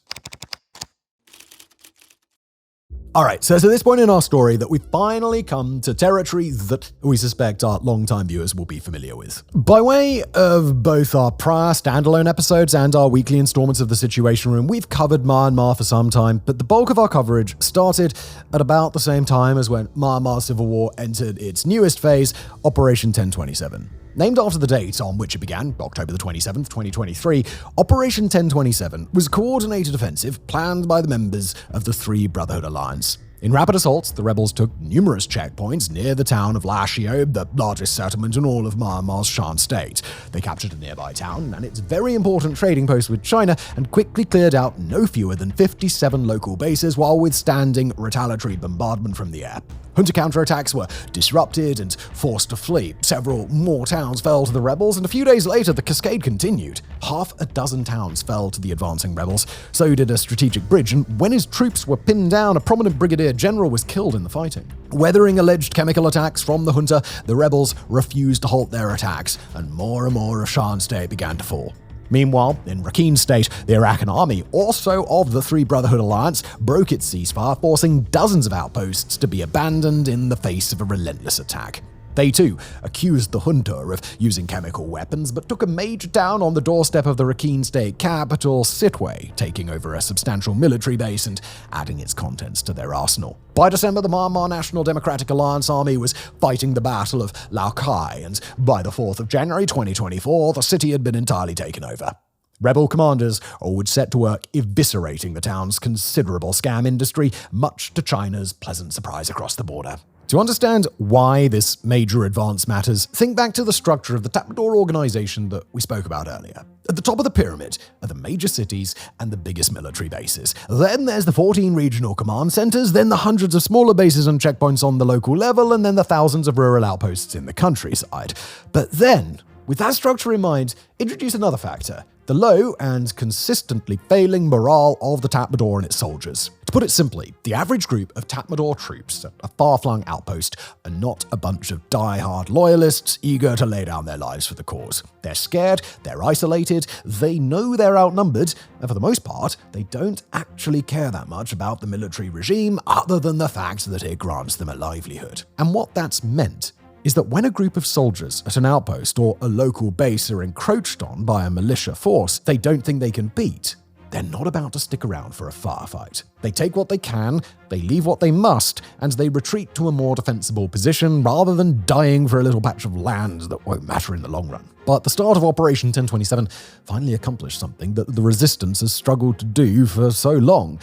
Alright, so it's at this point in our story that we've finally come to territory that we suspect our long-time viewers will be familiar with. By way of both our prior standalone episodes and our weekly installments of The Situation Room, we've covered Myanmar for some time, but the bulk of our coverage started at about the same time as when Myanmar's civil war entered its newest phase, Operation 1027. Named after the date on which it began, October the 27th, 2023, Operation 1027 was a coordinated offensive planned by the members of the Three Brotherhood Alliance. In rapid assaults, the rebels took numerous checkpoints near the town of Lashio, the largest settlement in all of Myanmar's Shan state. They captured a nearby town and its very important trading post with China and quickly cleared out no fewer than 57 local bases while withstanding retaliatory bombardment from the air. Junta counterattacks were disrupted and forced to flee. Several more towns fell to the rebels, and a few days later the cascade continued. Half a dozen towns fell to the advancing rebels. So did a strategic bridge, and when his troops were pinned down, a prominent brigadier brigadier general was killed in the fighting. Weathering alleged chemical attacks from the junta, the rebels refused to halt their attacks, and more of Shan State began to fall. Meanwhile, in Rakhine State, the Arakan army, also of the Three Brotherhood Alliance, broke its ceasefire, forcing dozens of outposts to be abandoned in the face of a relentless attack. They too accused the junta of using chemical weapons, but took a major town on the doorstep of the Rakhine State capital, Sitwe, taking over a substantial military base and adding its contents to their arsenal. By December, the Myanmar National Democratic Alliance army was fighting the Battle of Lao Cai, and by the 4th of January 2024, the city had been entirely taken over. Rebel commanders would set to work eviscerating the town's considerable scam industry, much to China's pleasant surprise across the border. To understand why this major advance matters, think back to the structure of the Tatmadaw organization that we spoke about earlier. At the top of the pyramid are the major cities and the biggest military bases. Then there's the 14 regional command centers, then the hundreds of smaller bases and checkpoints on the local level, and then the thousands of rural outposts in the countryside. But then, with that structure in mind, introduce another factor: the low and consistently failing morale of the Tatmadaw and its soldiers. To put it simply, the average group of Tatmadaw troops at a far-flung outpost are not a bunch of die-hard loyalists eager to lay down their lives for the cause. They're scared, they're isolated, they know they're outnumbered, and for the most part, they don't actually care that much about the military regime other than the fact that it grants them a livelihood. And what that's meant is that when a group of soldiers at an outpost or a local base are encroached on by a militia force they don't think they can beat, they're not about to stick around for a firefight. They take what they can, they leave what they must, and they retreat to a more defensible position rather than dying for a little patch of land that won't matter in the long run. But the start of Operation 1027 finally accomplished something that the resistance has struggled to do for so long.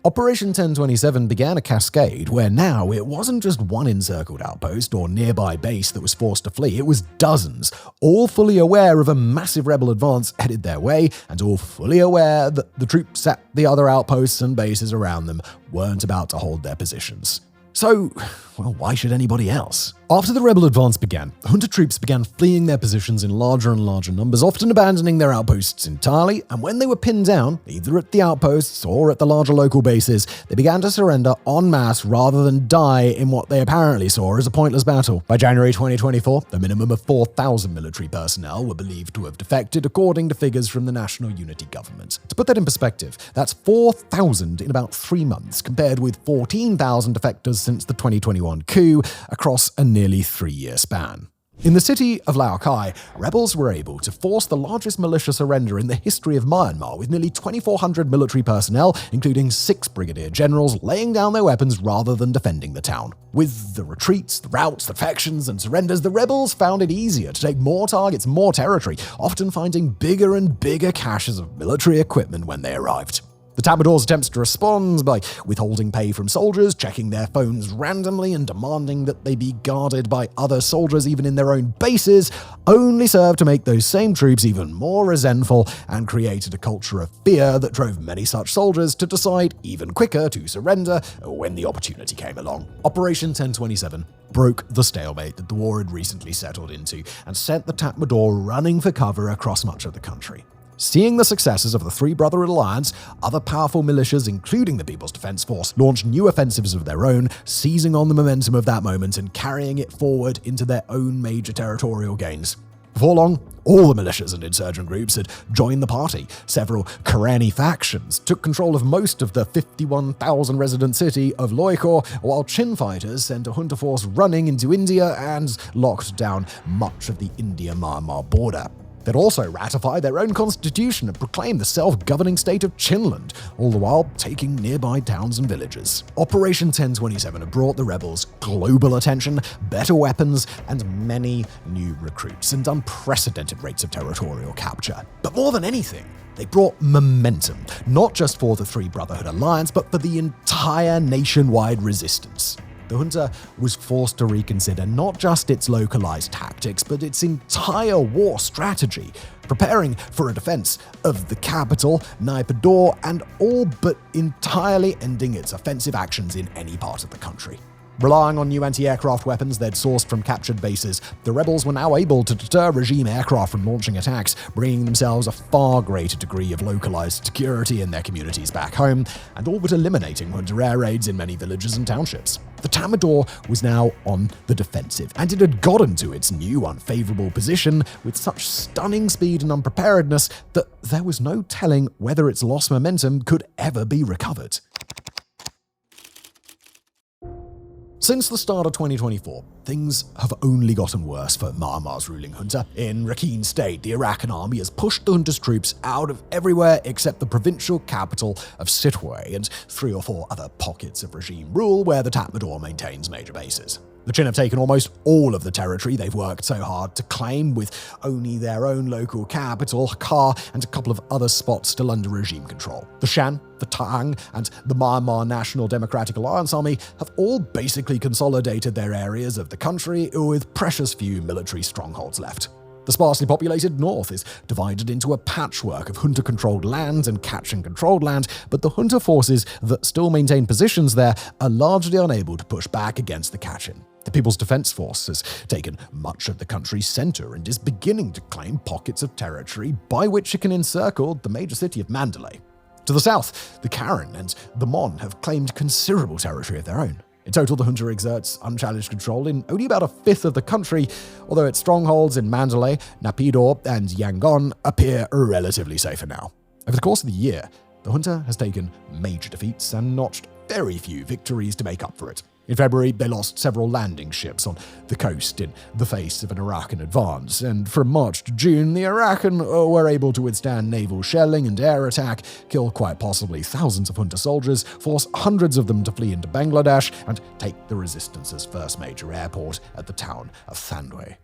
Operation 1027 began a cascade where now it wasn't just one encircled outpost or nearby base that was forced to flee, it was dozens, all fully aware of a massive rebel advance headed their way, and all fully aware that the troops at the other outposts and bases around them weren't about to hold their positions. So, well, why should anybody else? After the rebel advance began, junta troops began fleeing their positions in larger and larger numbers, often abandoning their outposts entirely, and when they were pinned down, either at the outposts or at the larger local bases, they began to surrender en masse rather than die in what they apparently saw as a pointless battle. By January 2024, a minimum of 4,000 military personnel were believed to have defected, according to figures from the National Unity Government. To put that in perspective, that's 4,000 in about 3 months, compared with 14,000 defectors since the 2021 coup across a nearly 3-year span. In the city of Lao Cai, rebels were able to force the largest militia surrender in the history of Myanmar, with nearly 2,400 military personnel, including 6 brigadier generals, laying down their weapons rather than defending the town. With the retreats, the routes, the defections, and surrenders, the rebels found it easier to take more targets, more territory, often finding bigger and bigger caches of military equipment when they arrived. The Tatmadaw's attempts to respond by withholding pay from soldiers, checking their phones randomly, and demanding that they be guarded by other soldiers even in their own bases only served to make those same troops even more resentful and created a culture of fear that drove many such soldiers to decide even quicker to surrender when the opportunity came along. Operation 1027 broke the stalemate that the war had recently settled into and sent the Tatmadaw running for cover across much of the country. Seeing the successes of the Three Brotherhood Alliance, other powerful militias, including the People's Defense Force, launched new offensives of their own, seizing on the momentum of that moment and carrying it forward into their own major territorial gains. Before long, all the militias and insurgent groups had joined the party. Several Karenni factions took control of most of the 51,000-resident city of Loikor, while Chin fighters sent a junta force running into India and locked down much of the India-Myanmar border. They'd also ratified their own constitution and proclaimed the self-governing state of Chinland, all the while taking nearby towns and villages. Operation 1027 had brought the rebels global attention, better weapons, and many new recruits, and unprecedented rates of territorial capture. But more than anything, they brought momentum, not just for the Three Brotherhood Alliance, but for the entire nationwide resistance. The junta was forced to reconsider not just its localized tactics, but its entire war strategy, preparing for a defense of the capital, Naypyidaw, and all but entirely ending its offensive actions in any part of the country. Relying on new anti-aircraft weapons they'd sourced from captured bases, the rebels were now able to deter regime aircraft from launching attacks, bringing themselves a far greater degree of localized security in their communities back home, and all but eliminating junta air raids in many villages and townships. The Tatmadaw was now on the defensive, and it had gotten to its new unfavorable position with such stunning speed and unpreparedness that there was no telling whether its lost momentum could ever be recovered. Since the start of 2024, things have only gotten worse for Myanmar's ruling junta. In Rakhine State, the Arakan army has pushed the junta's troops out of everywhere except the provincial capital of Sittwe and 3 or 4 other pockets of regime rule where the Tatmadaw maintains major bases. The Chin have taken almost all of the territory they've worked so hard to claim, with only their own local capital, Kar, and a couple of other spots still under regime control. The Shan, the Tang, and the Myanmar National Democratic Alliance Army have all basically consolidated their areas of the country with precious few military strongholds left. The sparsely populated north is divided into a patchwork of junta-controlled land and Kachin-controlled land, but the junta forces that still maintain positions there are largely unable to push back against the Kachin. The People's Defense Force has taken much of the country's center and is beginning to claim pockets of territory by which it can encircle the major city of Mandalay. To the south, the Karen and the Mon have claimed considerable territory of their own. In total, the junta exerts unchallenged control in only about a fifth of the country, although its strongholds in Mandalay, Naypyidaw, and Yangon appear relatively safer now. Over the course of the year, the junta has taken major defeats and notched very few victories to make up for it. In February, they lost several landing ships on the coast in the face of an Arakan advance, and from March to June, the Arakan were able to withstand naval shelling and air attack, kill quite possibly thousands of junta soldiers, force hundreds of them to flee into Bangladesh, and take the resistance's first major airport at the town of Thandwe.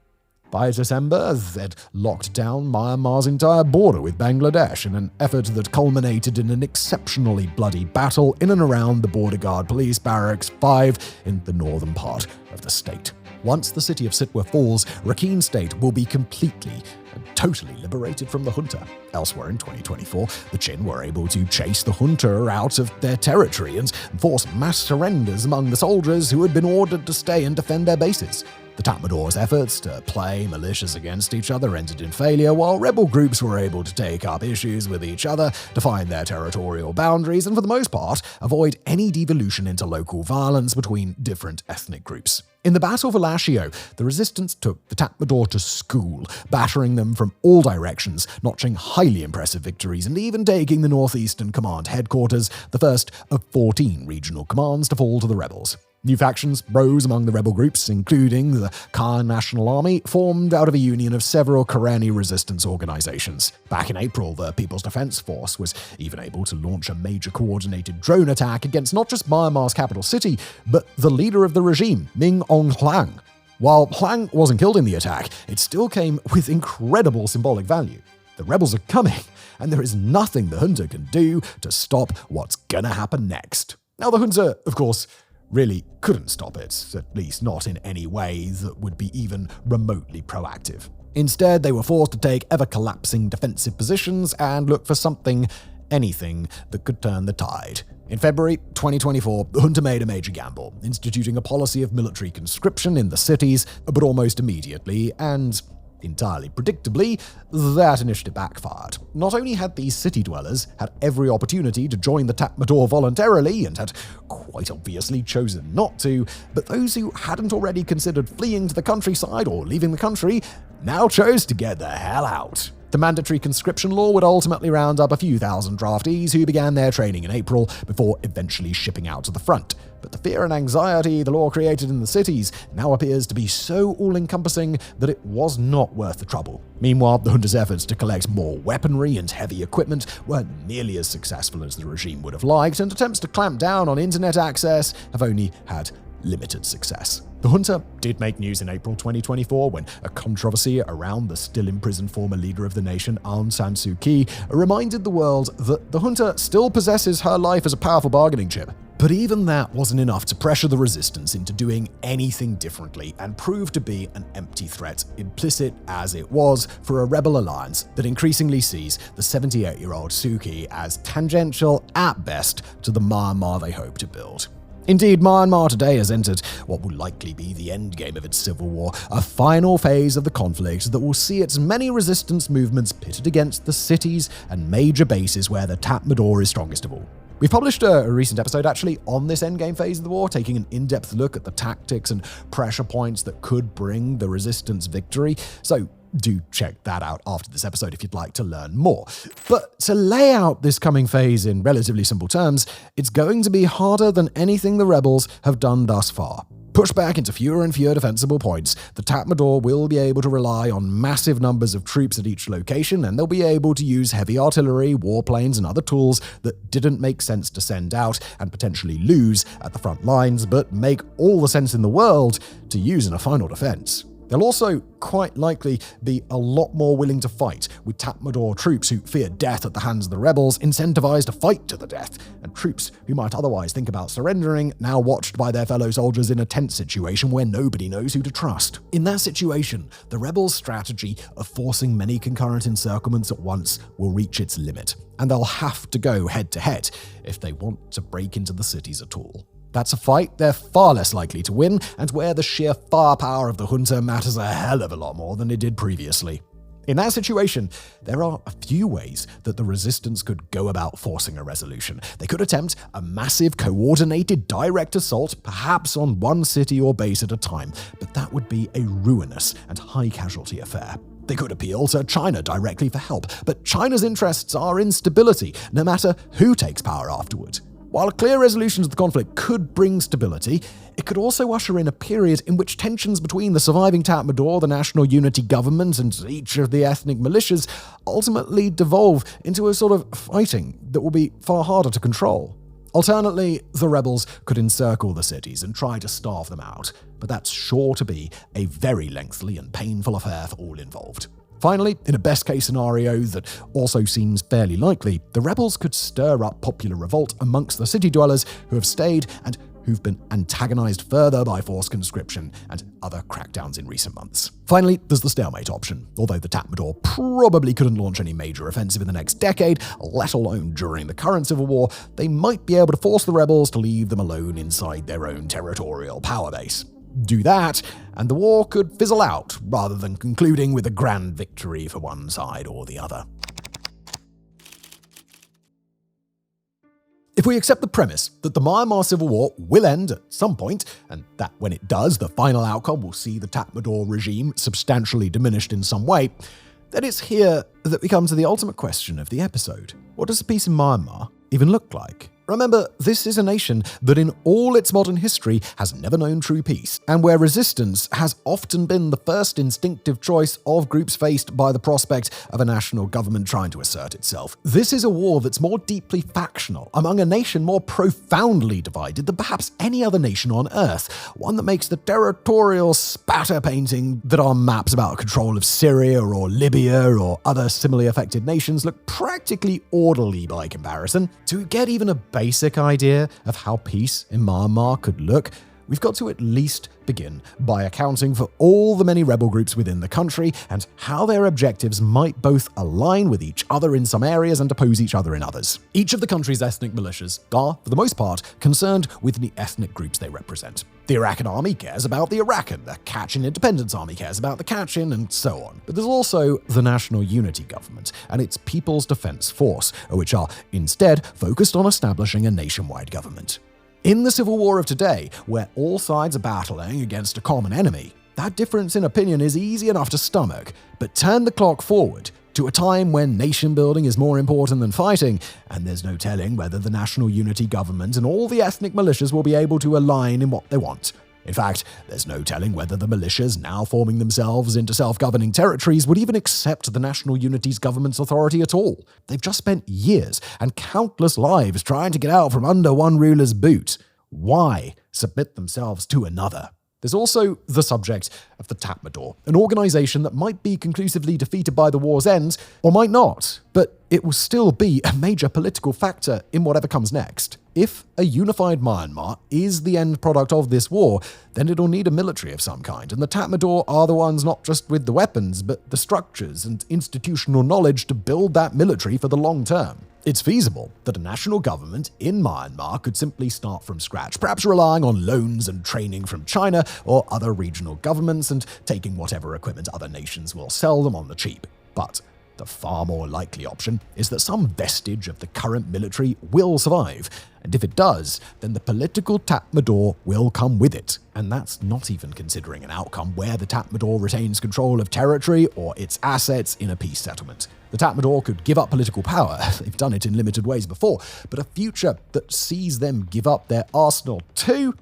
By December, they'd locked down Myanmar's entire border with Bangladesh in an effort that culminated in an exceptionally bloody battle in and around the Border Guard Police Barracks 5 in the northern part of the state. Once the city of Sittwe falls, Rakhine State will be completely and totally liberated from the junta. Elsewhere in 2024, the Chin were able to chase the junta out of their territory and force mass surrenders among the soldiers who had been ordered to stay and defend their bases. The Tatmadaw's efforts to play militias against each other ended in failure, while rebel groups were able to take up issues with each other, define their territorial boundaries, and for the most part, avoid any devolution into local violence between different ethnic groups. In the Battle for Lashio, the resistance took the Tatmadaw to school, battering them from all directions, notching highly impressive victories, and even taking the Northeastern Command headquarters, the first of 14 regional commands to fall to the rebels. New factions rose among the rebel groups, including the Khan National Army, formed out of a union of several Karenni resistance organizations. Back in April, the People's Defense Force was even able to launch a major coordinated drone attack against not just Myanmar's capital city, but the leader of the regime, Min Aung Hlaing. While Hlaing wasn't killed in the attack, it still came with incredible symbolic value. The rebels are coming, and there is nothing the junta can do to stop what's gonna happen next. Now, the junta, of course, really couldn't stop it, at least not in any way that would be even remotely proactive. Instead, they were forced to take ever-collapsing defensive positions and look for anything that could turn the tide. In February 2024, the junta made a major gamble, instituting a policy of military conscription in the cities, but almost immediately, and entirely predictably, that initiative backfired. Not only had these city dwellers had every opportunity to join the Tatmadaw voluntarily and had quite obviously chosen not to, but those who hadn't already considered fleeing to the countryside or leaving the country now chose to get the hell out. The mandatory conscription law would ultimately round up a few thousand draftees who began their training in April before eventually shipping out to the front. But the fear and anxiety the law created in the cities now appears to be so all-encompassing that it was not worth the trouble. Meanwhile, the junta's efforts to collect more weaponry and heavy equipment weren't nearly as successful as the regime would have liked, and attempts to clamp down on internet access have only had limited success. The junta did make news in April 2024 when a controversy around the still-imprisoned former leader of the nation, Aung San Suu Kyi, reminded the world that the junta still possesses her life as a powerful bargaining chip. But even that wasn't enough to pressure the resistance into doing anything differently, and proved to be an empty threat, implicit as it was for a rebel alliance that increasingly sees the 78-year-old Suu Kyi as tangential at best to the Myanmar they hope to build. Indeed, Myanmar today has entered what will likely be the endgame of its civil war, a final phase of the conflict that will see its many resistance movements pitted against the cities and major bases where the Tatmadaw is strongest of all. We've published a recent episode actually on this endgame phase of the war, taking an in-depth look at the tactics and pressure points that could bring the resistance victory, so do check that out after this episode if you'd like to learn more. But to lay out this coming phase in relatively simple terms, it's going to be harder than anything the rebels have done thus far. Pushed back into fewer and fewer defensible points, the Tatmadaw will be able to rely on massive numbers of troops at each location, and they'll be able to use heavy artillery, warplanes, and other tools that didn't make sense to send out and potentially lose at the front lines, but make all the sense in the world to use in a final defense. They'll also quite likely be a lot more willing to fight, with Tatmadaw troops who fear death at the hands of the rebels incentivized to fight to the death, and troops who might otherwise think about surrendering now watched by their fellow soldiers in a tense situation where nobody knows who to trust. In that situation, the rebels' strategy of forcing many concurrent encirclements at once will reach its limit, and they'll have to go head-to-head if they want to break into the cities at all. That's a fight they're far less likely to win, and where the sheer firepower of the junta matters a hell of a lot more than it did previously. In that situation, there are a few ways that the resistance could go about forcing a resolution. They could attempt a massive, coordinated, direct assault, perhaps on one city or base at a time, but that would be a ruinous and high-casualty affair. They could appeal to China directly for help, but China's interests are in stability, no matter who takes power afterward. While a clear resolution to the conflict could bring stability, it could also usher in a period in which tensions between the surviving Tatmadaw, the National Unity Government, and each of the ethnic militias ultimately devolve into a sort of fighting that will be far harder to control. Alternately, the rebels could encircle the cities and try to starve them out, but that's sure to be a very lengthy and painful affair for all involved. Finally, in a best-case scenario that also seems fairly likely, the rebels could stir up popular revolt amongst the city dwellers who have stayed and who've been antagonized further by forced conscription and other crackdowns in recent months. Finally, there's the stalemate option. Although the Tatmadaw probably couldn't launch any major offensive in the next decade, let alone during the current civil war, they might be able to force the rebels to leave them alone inside their own territorial power base. Do that, and the war could fizzle out, rather than concluding with a grand victory for one side or the other. If we accept the premise that the Myanmar Civil War will end at some point, and that when it does, the final outcome will see the Tatmadaw regime substantially diminished in some way, then it's here that we come to the ultimate question of the episode. What does peace in Myanmar even look like? Remember, this is a nation that in all its modern history has never known true peace, and where resistance has often been the first instinctive choice of groups faced by the prospect of a national government trying to assert itself. This is a war that's more deeply factional, among a nation more profoundly divided than perhaps any other nation on Earth, one that makes the territorial spatter painting that are maps about control of Syria or Libya or other similarly affected nations look practically orderly by comparison. To get even a basic idea of how peace in Myanmar could look, we've got to at least begin by accounting for all the many rebel groups within the country and how their objectives might both align with each other in some areas and oppose each other in others. Each of the country's ethnic militias are, for the most part, concerned with the ethnic groups they represent. The Arakan army cares about the Arakan, the Kachin Independence Army cares about the Kachin, and so on. But there's also the National Unity Government and its People's Defense Force, which are instead focused on establishing a nationwide government. In the civil war of today, where all sides are battling against a common enemy, that difference in opinion is easy enough to stomach, but turn the clock forward to a time when nation-building is more important than fighting, and there's no telling whether the National Unity Government and all the ethnic militias will be able to align in what they want. In fact, there's no telling whether the militias, now forming themselves into self-governing territories, would even accept the National Unity's government's authority at all. They've just spent years and countless lives trying to get out from under one ruler's boot. Why submit themselves to another? There's also the subject of the Tatmadaw, an organization that might be conclusively defeated by the war's end, or might not, but it will still be a major political factor in whatever comes next. If a unified Myanmar is the end product of this war, then it'll need a military of some kind, and the Tatmadaw are the ones not just with the weapons, but the structures and institutional knowledge to build that military for the long term. It's feasible that a national government in Myanmar could simply start from scratch, perhaps relying on loans and training from China or other regional governments and taking whatever equipment other nations will sell them on the cheap. But the far more likely option is that some vestige of the current military will survive, and if it does, then the political Tatmadaw will come with it. And that's not even considering an outcome where the Tatmadaw retains control of territory or its assets in a peace settlement. The Tatmadaw could give up political power, they've done it in limited ways before, but a future that sees them give up their arsenal too,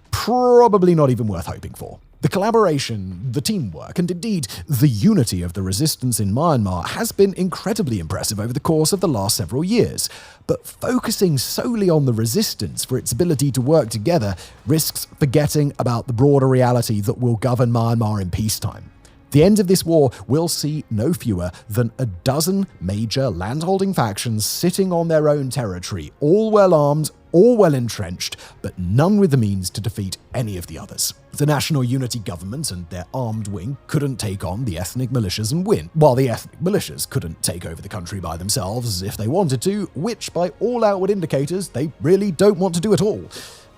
probably not even worth hoping for. The collaboration, the teamwork, and indeed the unity of the resistance in Myanmar has been incredibly impressive over the course of the last several years. But focusing solely on the resistance for its ability to work together risks forgetting about the broader reality that will govern Myanmar in peacetime. The end of this war will see no fewer than a dozen major landholding factions sitting on their own territory, all well armed, all well entrenched, but none with the means to defeat any of the others. The National Unity Government and their armed wing couldn't take on the ethnic militias and win, while the ethnic militias couldn't take over the country by themselves if they wanted to, which by all outward indicators they really don't want to do at all.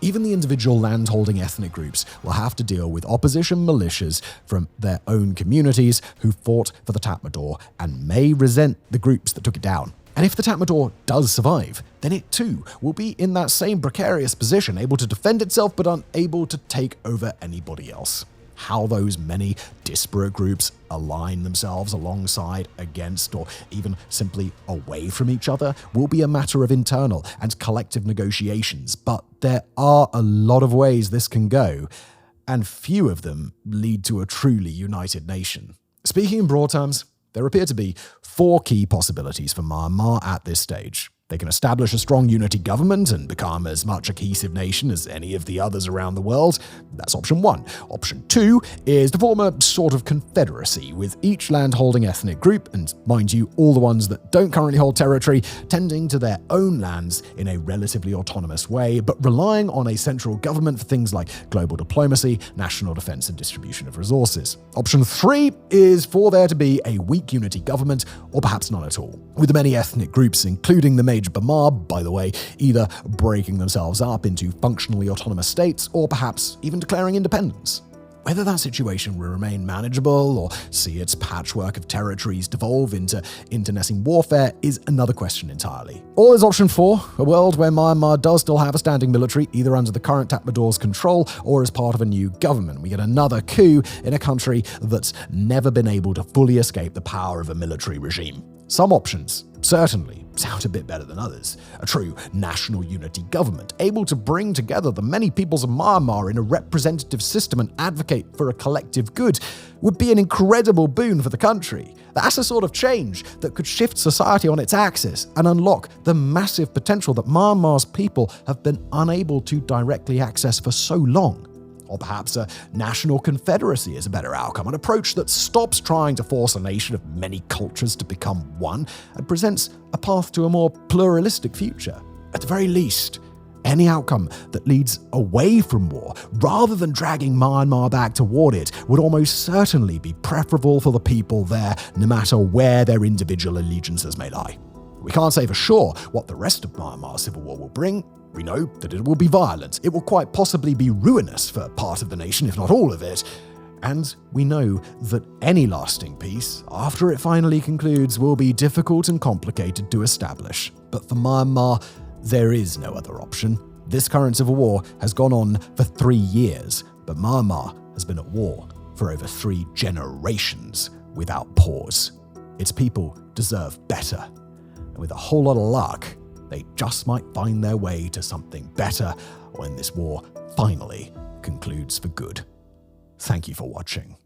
Even the individual landholding ethnic groups will have to deal with opposition militias from their own communities who fought for the Tatmadaw and may resent the groups that took it down. And if the Tatmadaw does survive, then it too will be in that same precarious position, able to defend itself but unable to take over anybody else. How those many disparate groups align themselves alongside, against, or even simply away from each other will be a matter of internal and collective negotiations, but there are a lot of ways this can go, and few of them lead to a truly united nation. Speaking in broad terms, there appear to be 4 key possibilities for Myanmar at this stage. They can establish a strong unity government and become as much a cohesive nation as any of the others around the world. That's option 1. Option 2 is to form a sort of confederacy with each land-holding ethnic group, and mind you, all the ones that don't currently hold territory, tending to their own lands in a relatively autonomous way, but relying on a central government for things like global diplomacy, national defense, and distribution of resources. Option 3 is for there to be a weak unity government, or perhaps none at all, with the many ethnic groups, including the major Myanmar, by the way, either breaking themselves up into functionally autonomous states or perhaps even declaring independence. Whether that situation will remain manageable or see its patchwork of territories devolve into internecine warfare is another question entirely. Or is option 4, a world where Myanmar does still have a standing military, either under the current Tatmadaw's control or as part of a new government. We get another coup in a country that's never been able to fully escape the power of a military regime. Some options certainly sound a bit better than others. A true national unity government, able to bring together the many peoples of Myanmar in a representative system and advocate for a collective good, would be an incredible boon for the country. That's a sort of change that could shift society on its axis and unlock the massive potential that Myanmar's people have been unable to directly access for so long. Or perhaps a national confederacy is a better outcome, an approach that stops trying to force a nation of many cultures to become one and presents a path to a more pluralistic future. At the very least, any outcome that leads away from war, rather than dragging Myanmar back toward it, would almost certainly be preferable for the people there, no matter where their individual allegiances may lie. We can't say for sure what the rest of Myanmar's civil war will bring. We know that it will be violent. It will quite possibly be ruinous for part of the nation, if not all of it. And we know that any lasting peace, after it finally concludes, will be difficult and complicated to establish. But for Myanmar, there is no other option. This current civil war has gone on for 3 years, but Myanmar has been at war for over 3 generations without pause. Its people deserve better. And with a whole lot of luck, they just might find their way to something better when this war finally concludes for good. Thank you for watching.